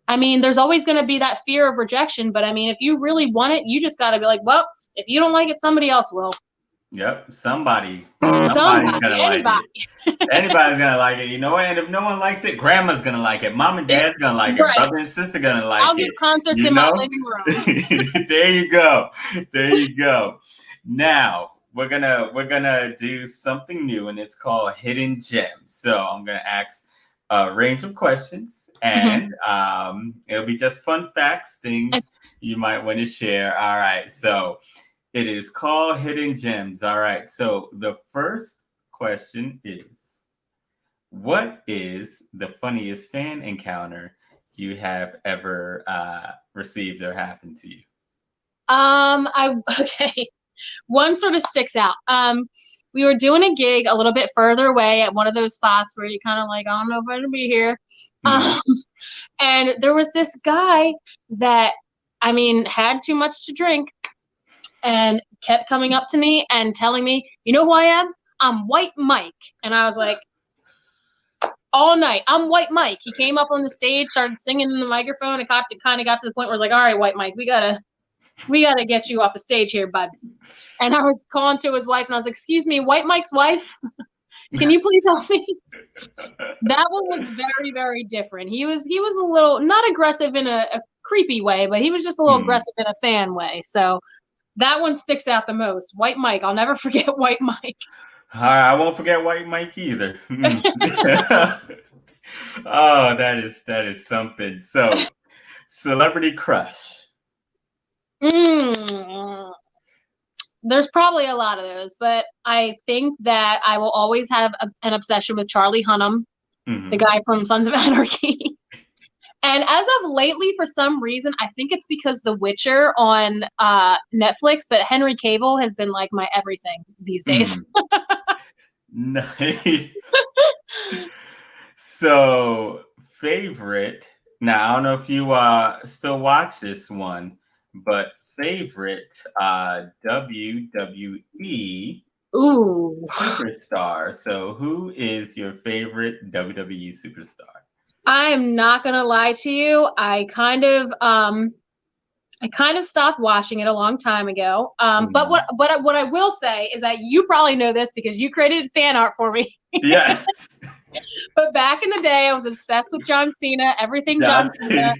I mean, there's always going to be that fear of rejection. But I mean, if you really want it, you just got to be like, well, if you don't like it, somebody else will. Yep. Somebody's gonna anybody. Like it. Anybody's gonna like it. You know what? And if no one likes it, grandma's gonna like it. Mom and dad's gonna like it. Brother and sister gonna like it. I'll give concerts in my living room. There you go. There you go. Now we're gonna do something new, and it's called Hidden Gems. So I'm gonna ask a range of questions, and it'll be just fun facts, things you might want to share. All right. So it is called Hidden Gems. All right. So the first question is, what is the funniest fan encounter you have ever received or happened to you? Okay. One sort of sticks out. We were doing a gig a little bit further away at one of those spots where you kind of like, I don't know if I'm gonna be here. And there was this guy that, I mean, had too much to drink and kept coming up to me and telling me, you know who I am? I'm White Mike. And I was like, all night, I'm White Mike. He came up on the stage, started singing in the microphone, and kind of got to the point where I was like, all right, White Mike, we gotta get you off the stage here, bud. And I was calling to his wife, and I was like, excuse me, White Mike's wife? Can you please help me? That one was very, very different. He was a little, not aggressive in a creepy way, but he was just a little aggressive in a fan way. So that one sticks out the most. White Mike. I'll never forget White Mike. I won't forget White Mike either. Oh, that is something. So, celebrity crush. There's probably a lot of those, but I think that I will always have an obsession with Charlie Hunnam, the guy from Sons of Anarchy. And as of lately, for some reason, I think it's because The Witcher on Netflix, but Henry Cavill has been like my everything these days. Nice. So, favorite. Now, I don't know if you still watch this one, but favorite WWE Ooh. superstar. So, who is your favorite WWE superstar? I'm not gonna lie to you. I kind of stopped watching it a long time ago. But what I will say is that you probably know this because you created fan art for me. Yes. But back in the day, I was obsessed with John Cena. Everything John Cena.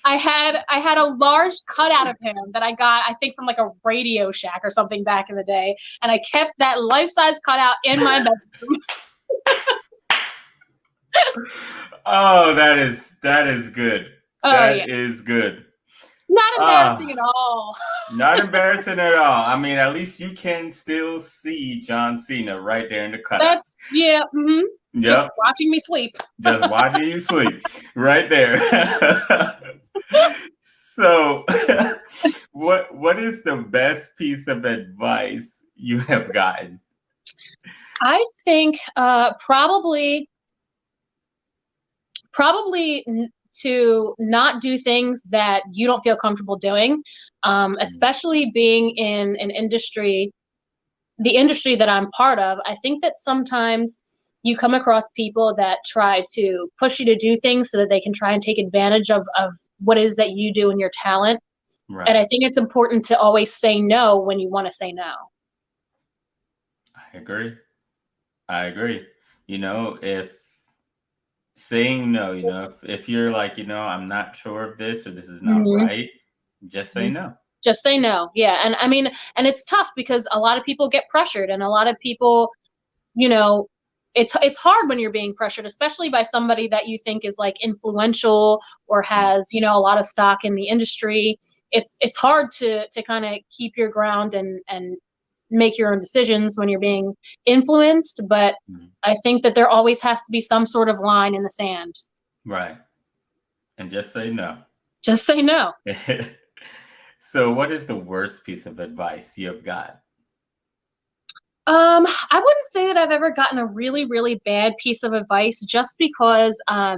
I had a large cutout of him that I got, I think, from like a Radio Shack or something back in the day, and I kept that life-size cutout in my bedroom. Oh, that is good. Oh, That is good. Not embarrassing at all. Not embarrassing at all. I mean, at least you can still see John Cena right there in the cutout. Yep. Just watching me sleep. Just watching you sleep right there. So, what is the best piece of advice you have gotten? I think probably to not do things that you don't feel comfortable doing, especially being in an industry, the industry that I'm part of. I think that sometimes you come across people that try to push you to do things so that they can try and take advantage of what it is that you do and your talent. Right. And I think it's important to always say no when you want to say no. I agree. If saying no, if you're like, I'm not sure of this or this is not right, just say no. Just say no. Yeah. And I mean, and it's tough because a lot of people get pressured, and a lot of people, it's hard when you're being pressured, especially by somebody that you think is like influential or has, a lot of stock in the industry. It's hard to kind of keep your ground and make your own decisions when you're being influenced. But I think that there always has to be some sort of line in the sand. Right. And just say no. Just say no. So what is the worst piece of advice you have got? I wouldn't say that I've ever gotten a really, really bad piece of advice, just because I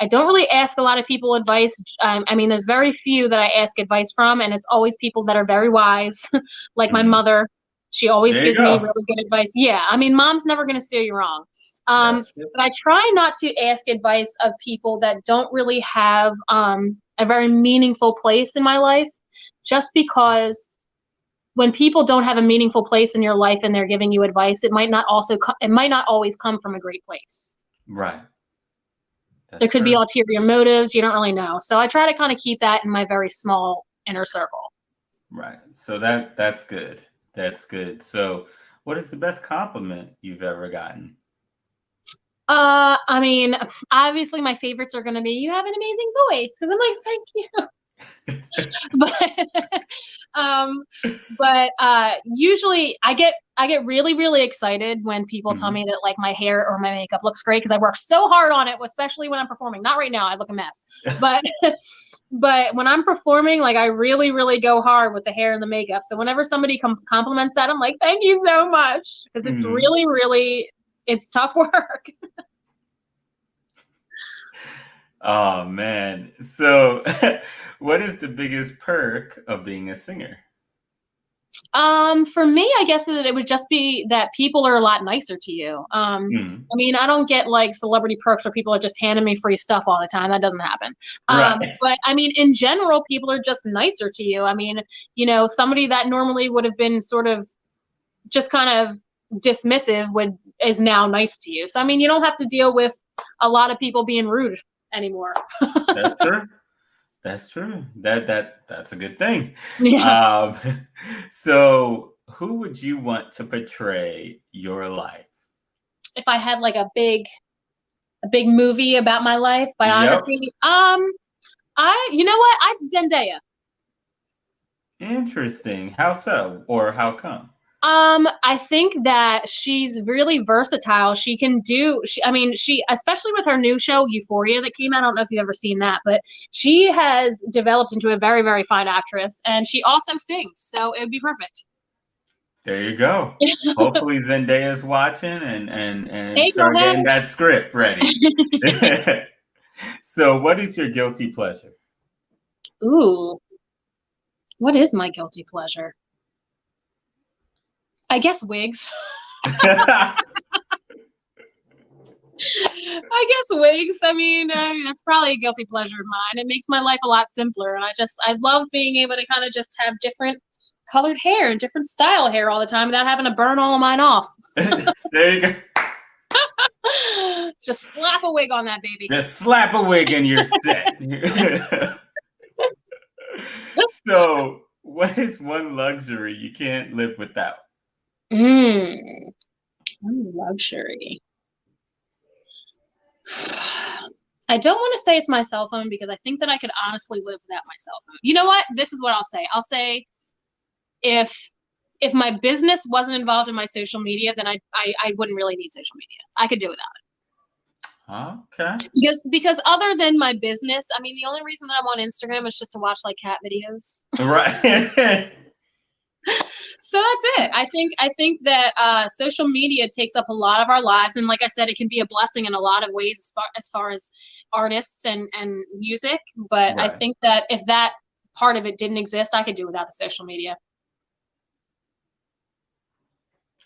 don't really ask a lot of people advice. I mean, there's very few that I ask advice from, and it's always people that are very wise, like my mother. She always gives me really good advice. Yeah, I mean, mom's never going to steer you wrong. But I try not to ask advice of people that don't really have a very meaningful place in my life, just because when people don't have a meaningful place in your life and they're giving you advice, it might not always come from a great place. Right. There could be ulterior motives. You don't really know. So I try to kind of keep that in my very small inner circle. Right. So that's good. That's good. So what is the best compliment you've ever gotten? I mean, obviously my favorites are going to be, you have an amazing voice. Cause I'm like, thank you. but usually I get really, really excited when people tell me that like my hair or my makeup looks great, because I work so hard on it, especially when I'm performing. Not right now, I look a mess. But when I'm performing, like I really, really go hard with the hair and the makeup. So whenever somebody compliments that, I'm like, thank you so much, because it's really, really, it's tough work. Oh man. So what is the biggest perk of being a singer? For me, I guess that it would just be that people are a lot nicer to you. I mean, I don't get like celebrity perks where people are just handing me free stuff all the time. That doesn't happen. Right. But I mean, in general, people are just nicer to you. I mean, somebody that normally would have been sort of just kind of dismissive is now nice to you. So, I mean, you don't have to deal with a lot of people being rude anymore. That's true. That's true. That's a good thing. Yeah. So who would you want to portray your life? If I had like a big movie about my life, biography, you know what? Zendaya. Interesting. How so? Or how come? I think that she's really versatile. She can do, she, especially with her new show, Euphoria, that came out. I don't know if you've ever seen that, but she has developed into a very, very fine actress, and she also sings, so it would be perfect. There you go. Hopefully Zendaya's watching and Hey, go start getting ahead. that script ready. So what is your guilty pleasure? Ooh, what is my guilty pleasure? I guess wigs. I guess wigs. That's probably a guilty pleasure of mine. It makes my life a lot simpler, and I love being able to kind of just have different colored hair and different style hair all the time without having to burn all of mine off. There you go. Just slap a wig on that baby. Just slap a wig and you're set. So, what is one luxury you can't live without? One luxury. I don't want to say it's my cell phone because I think that I could honestly live without my cell phone. You know what? This is what I'll say. I'll say if my business wasn't involved in my social media, then I wouldn't really need social media. I could do without it. Okay. Because other than my business, the only reason that I'm on Instagram is just to watch like cat videos. Right. So that's it. I think that social media takes up a lot of our lives, and like I said, it can be a blessing in a lot of ways as far as artists and music. But Right. I think that if that part of it didn't exist, I could do without the social media.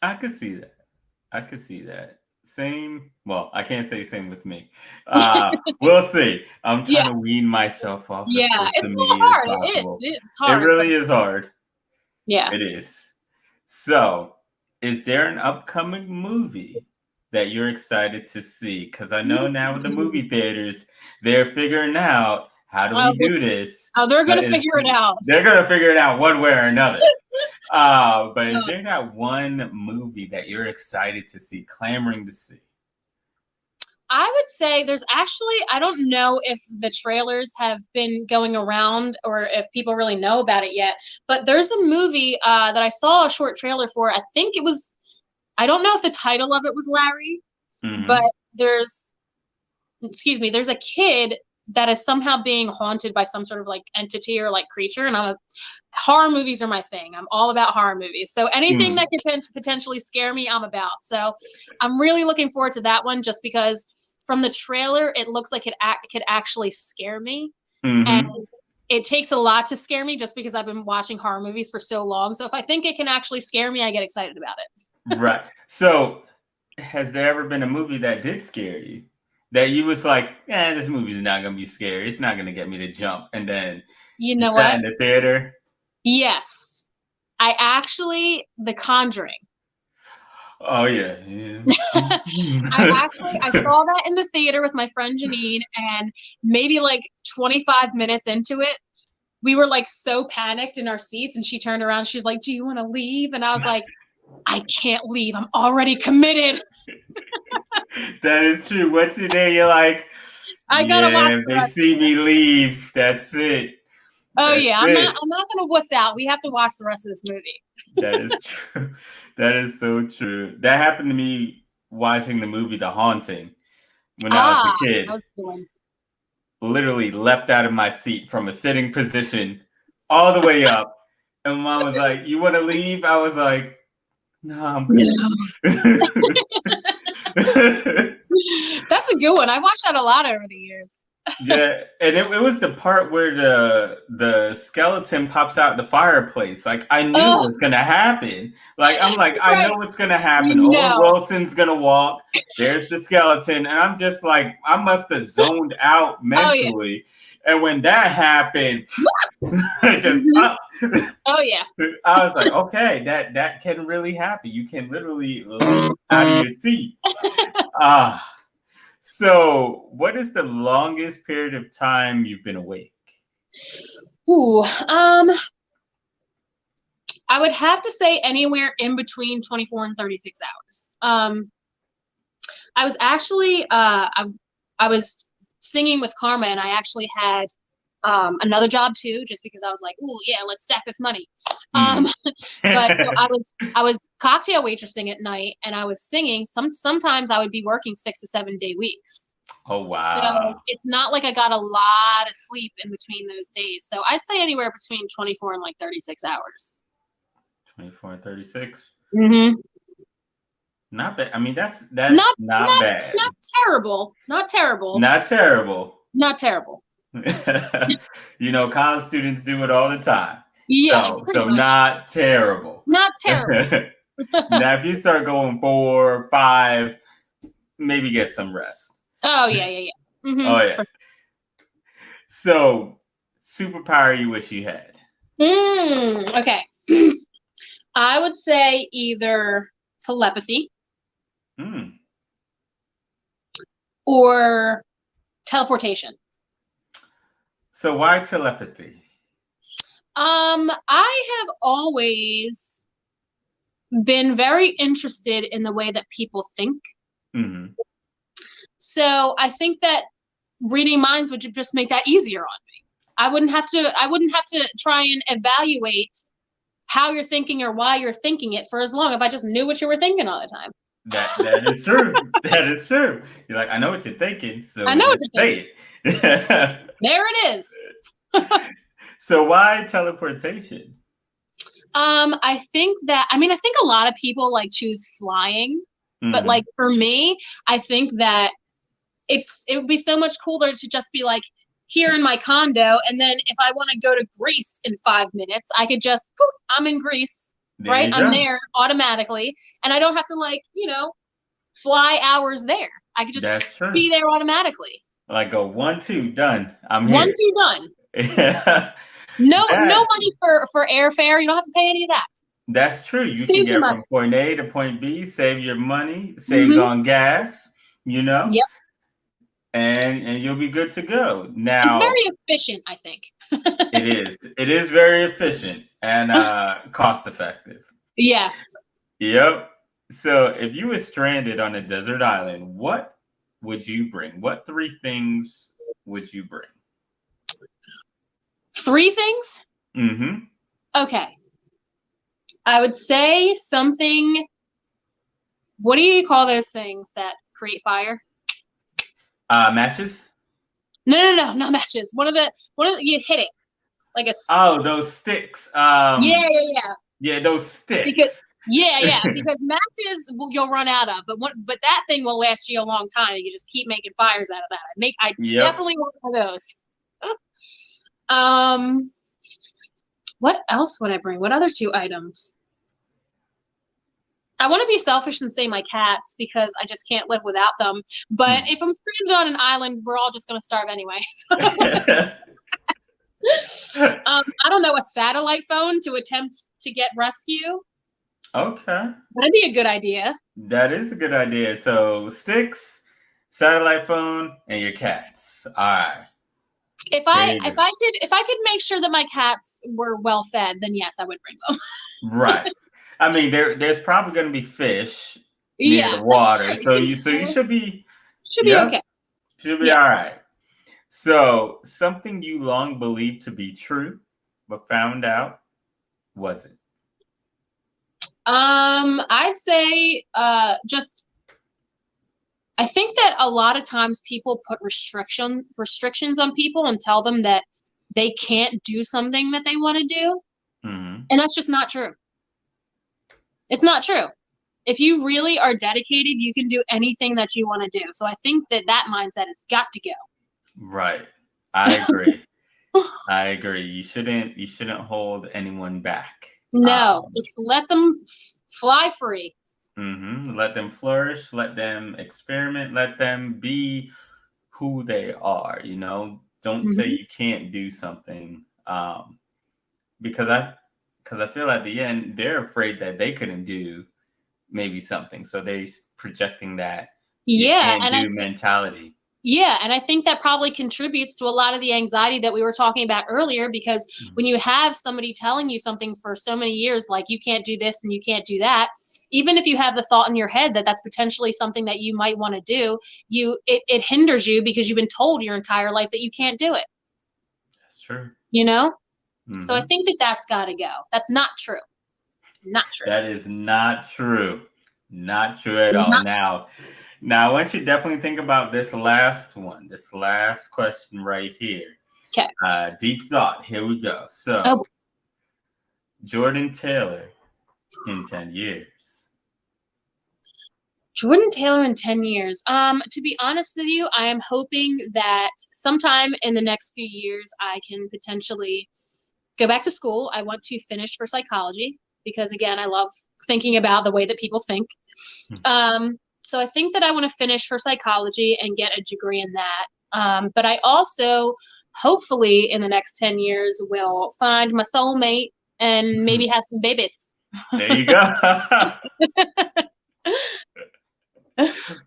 I could see that. Same. Well, I can't say same with me. We'll see. I'm trying to wean myself off of social It's a media little hard. as possible. It's hard. It really is hard. Yeah. It is. So, is there an upcoming movie that you're excited to see? Because I know now with the movie theaters, they're figuring out how do we do this. Oh, they're gonna figure it out. They're gonna figure it out one way or another. But is there that one movie that you're excited to see, clamoring to see? I would say there's actually, I don't know if the trailers have been going around or if people really know about it yet, but there's a movie that I saw a short trailer for. I think it was, I don't know if the title of it was Larry, but there's a kid that is somehow being haunted by some sort of like entity or like creature. And horror movies are my thing. I'm all about horror movies. So anything that can potentially scare me, I'm about. So I'm really looking forward to that one just because from the trailer, it looks like it could actually scare me. And it takes a lot to scare me just because I've been watching horror movies for so long. So if I think it can actually scare me, I get excited about it. Right. So has there ever been a movie that did scare you? That you was like, this movie's not gonna be scary. It's not gonna get me to jump. And then you know what? In the theater. Yes, The Conjuring. Oh yeah. I saw that in the theater with my friend Janine, and maybe like 25 minutes into it, we were like so panicked in our seats, and she turned around. She was like, "Do you want to leave?" And I was like, "I can't leave. I'm already committed." That is true. Once you're there, you're like, I gotta watch. If they see me leave, that's it. Oh yeah, I'm not gonna wuss out. We have to watch the rest of this movie. That is true. That is so true. That happened to me watching the movie The Haunting when I was a kid. Literally leapt out of my seat from a sitting position all the way up. And Mom was like, "You want to leave?" I was like, "No, I'm good." That's a good one. I watched that a lot over the years. Yeah, and it was the part where the skeleton pops out the fireplace. Like I knew what was gonna happen. Like I'm like, I know what's gonna happen. Old Wilson's gonna walk. There's the skeleton, and I'm just like, I must have zoned out mentally. And when that happened, oh yeah, I was like, okay, that can really happen. You can literally leap out of your seat. So, what is the longest period of time you've been awake? I would have to say anywhere in between 24 and 36 hours. I was actually I was singing with Karma, and I actually had Another job too, just because I was like, "Ooh, yeah, let's stack this money." Mm. But so I was cocktail waitressing at night, and I was singing. Sometimes I would be working 6 to 7 day weeks. Oh, So wow. it's not like I got a lot of sleep in between those days. So I'd say anywhere between 24 and like 36 hours. 24 and 36. Mm-hmm. Not bad. I mean, that's Not not bad. not terrible. Not terrible. Not terrible. Not terrible. College students do it all the time. Yeah, pretty So much. not terrible. Not terrible. Now, if you start going 4, 5, maybe get some rest. Oh yeah. Mm-hmm. Oh yeah. So, superpower you wish you had. Okay. I would say either telepathy or teleportation. So why telepathy? I have always been very interested in the way that people think. Mm-hmm. So I think that reading minds would just make that easier on me. I wouldn't have to try and evaluate how you're thinking or why you're thinking it for as long if I just knew what you were thinking all the time. That is true. That is true. You're like, I know what you're thinking, so I know what you're say it. There it is. So why teleportation? I think a lot of people like choose flying, but like for me, I think that it would be so much cooler to just be like here in my condo, and then if I want to go to Greece in 5 minutes, I could just poof, I'm in Greece, right? I'm there automatically, and I don't have to fly hours there. I could just be there automatically. Like go 1, 2, done. I'm here. 1, 2, done. No money for airfare. You don't have to pay any of that. That's true. You can get from point A to point B, save your money, saves on gas, Yep. And you'll be good to go. Now it's very efficient, I think. It is. It is very efficient and cost effective. Yes. Yep. So if you were stranded on a desert island, what would you bring? What 3 things would you bring? 3 things? Mm-hmm. Okay. I would say something. What do you call those things that create fire? Matches? No, not matches. One of the you hit it like a. Oh, those sticks. Yeah. Yeah, those sticks. Because matches you'll run out of, but that thing will last you a long time. You just keep making fires out of that. I definitely want one of those. What else would I bring? What other 2 items? I want to be selfish and say my cats because I just can't live without them. But if I'm stranded on an island, we're all just going to starve anyway. I don't know, a satellite phone to attempt to get rescue. Okay. That'd be a good idea. That is a good idea. So sticks, satellite phone, and your cats. All right. If I could make sure that my cats were well fed, then yes, I would bring them. Right. I mean, there's probably going to be fish near the water, so you should be okay. Should be all right. So something you long believed to be true, but found out wasn't. I'd say I think that a lot of times people put restrictions on people and tell them that they can't do something that they want to do. Mm-hmm. And that's just not true. It's not true. If you really are dedicated, you can do anything that you want to do. So I think that mindset has got to go. Right. I agree. I agree. You shouldn't hold anyone back. No, just let them fly free. Mm-hmm. Let them flourish. Let them experiment. Let them be who they are. Don't say you can't do something. Because I feel at the end they're afraid that they couldn't do maybe something, so they're projecting that mentality. Yeah, and I think that probably contributes to a lot of the anxiety that we were talking about earlier, because when you have somebody telling you something for so many years, like you can't do this and you can't do that, even if you have the thought in your head that that's potentially something that you might want to do, it hinders you because you've been told your entire life that you can't do it. true. You know? Mm-hmm. So I think that that's got to go. That's not true. Not true. That is not true. Not true at all. Now, I want you to definitely think about this last one, this last question right here. Okay. Deep thought. Here we go. So, Jordan Taylor in 10 years. Jordan Taylor in 10 years. To be honest with you, I am hoping that sometime in the next few years, I can potentially go back to school. I want to finish for psychology because, again, I love thinking about the way that people think. So I think that I want to finish for psychology and get a degree in that. But I also, hopefully, in the next 10 years, will find my soulmate and maybe have some babies. There you go.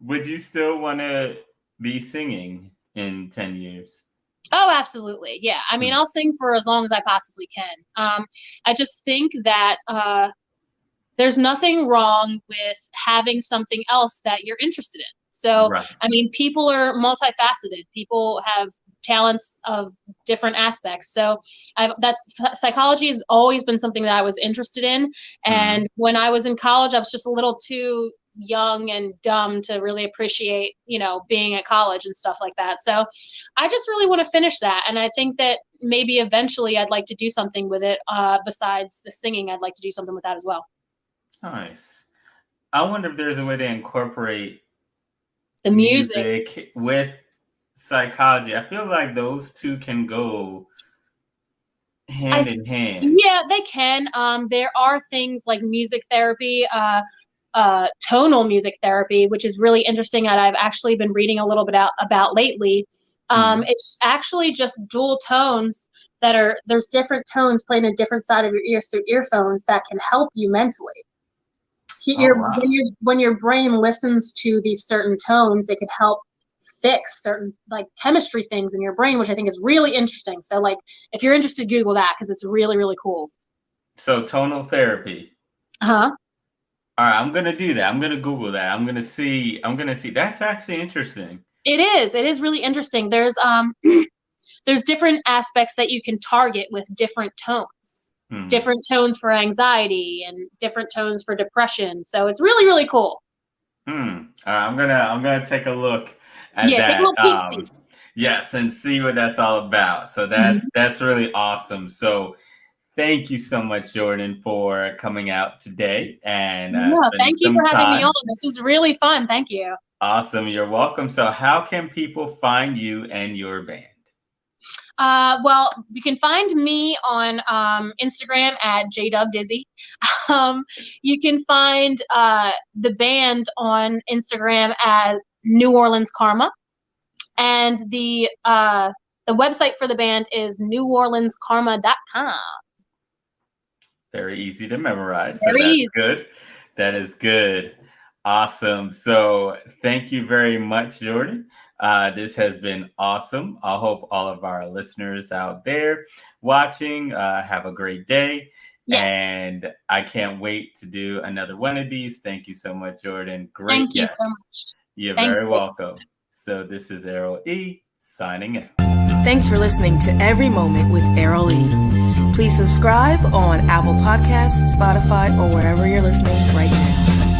Would you still want to be singing in 10 years? Oh, absolutely. Yeah. I mean, I'll sing for as long as I possibly can. I just think that there's nothing wrong with having something else that you're interested in. So, right. I mean, people are multifaceted. People have talents of different aspects. So psychology has always been something that I was interested in. And when I was in college, I was just a little too young and dumb to really appreciate, being at college and stuff like that. So I just really want to finish that. And I think that maybe eventually I'd like to do something with it. Besides the singing, I'd like to do something with that as well. Nice. I wonder if there's a way to incorporate the music with psychology. I feel like those two can go hand in hand. Yeah, they can. There are things like music therapy, tonal music therapy, which is really interesting that I've actually been reading a little bit about lately. It's actually just dual tones there's different tones playing a different side of your ears through earphones that can help you mentally. When your brain listens to these certain tones, it can help fix certain chemistry things in your brain, which I think is really interesting. So if you're interested, Google that because it's really, really cool. So tonal therapy. Uh-huh. All right, I'm gonna do that. I'm gonna Google that. I'm gonna see. That's actually interesting. It is really interesting. There's different aspects that you can target with different tones. Different tones for anxiety and different tones for depression. So it's really, really cool. All right, I'm gonna take a look at that. Take a little peek. Yes, and see what that's all about. So that's really awesome. So thank you so much, Jordan, for coming out today. And thank you for having me on. This was really fun. Thank you. Awesome. You're welcome. So how can people find you and your band? Well, you can find me on Instagram at jdubdizzy. You can find the band on Instagram at New Orleans Karma. And the website for the band is neworleanskarma.com. Very easy to memorize. Very easy. Good. That is good. Awesome. So thank you very much, Jordan. This has been awesome. I hope all of our listeners out there watching have a great day. Yes. And I can't wait to do another one of these. Thank you so much, Jordan. Great. Thank you so much. You're very welcome. So this is Errol E signing out. Thanks for listening to Every Moment with Errol E. Please subscribe on Apple Podcasts, Spotify, or wherever you're listening right now.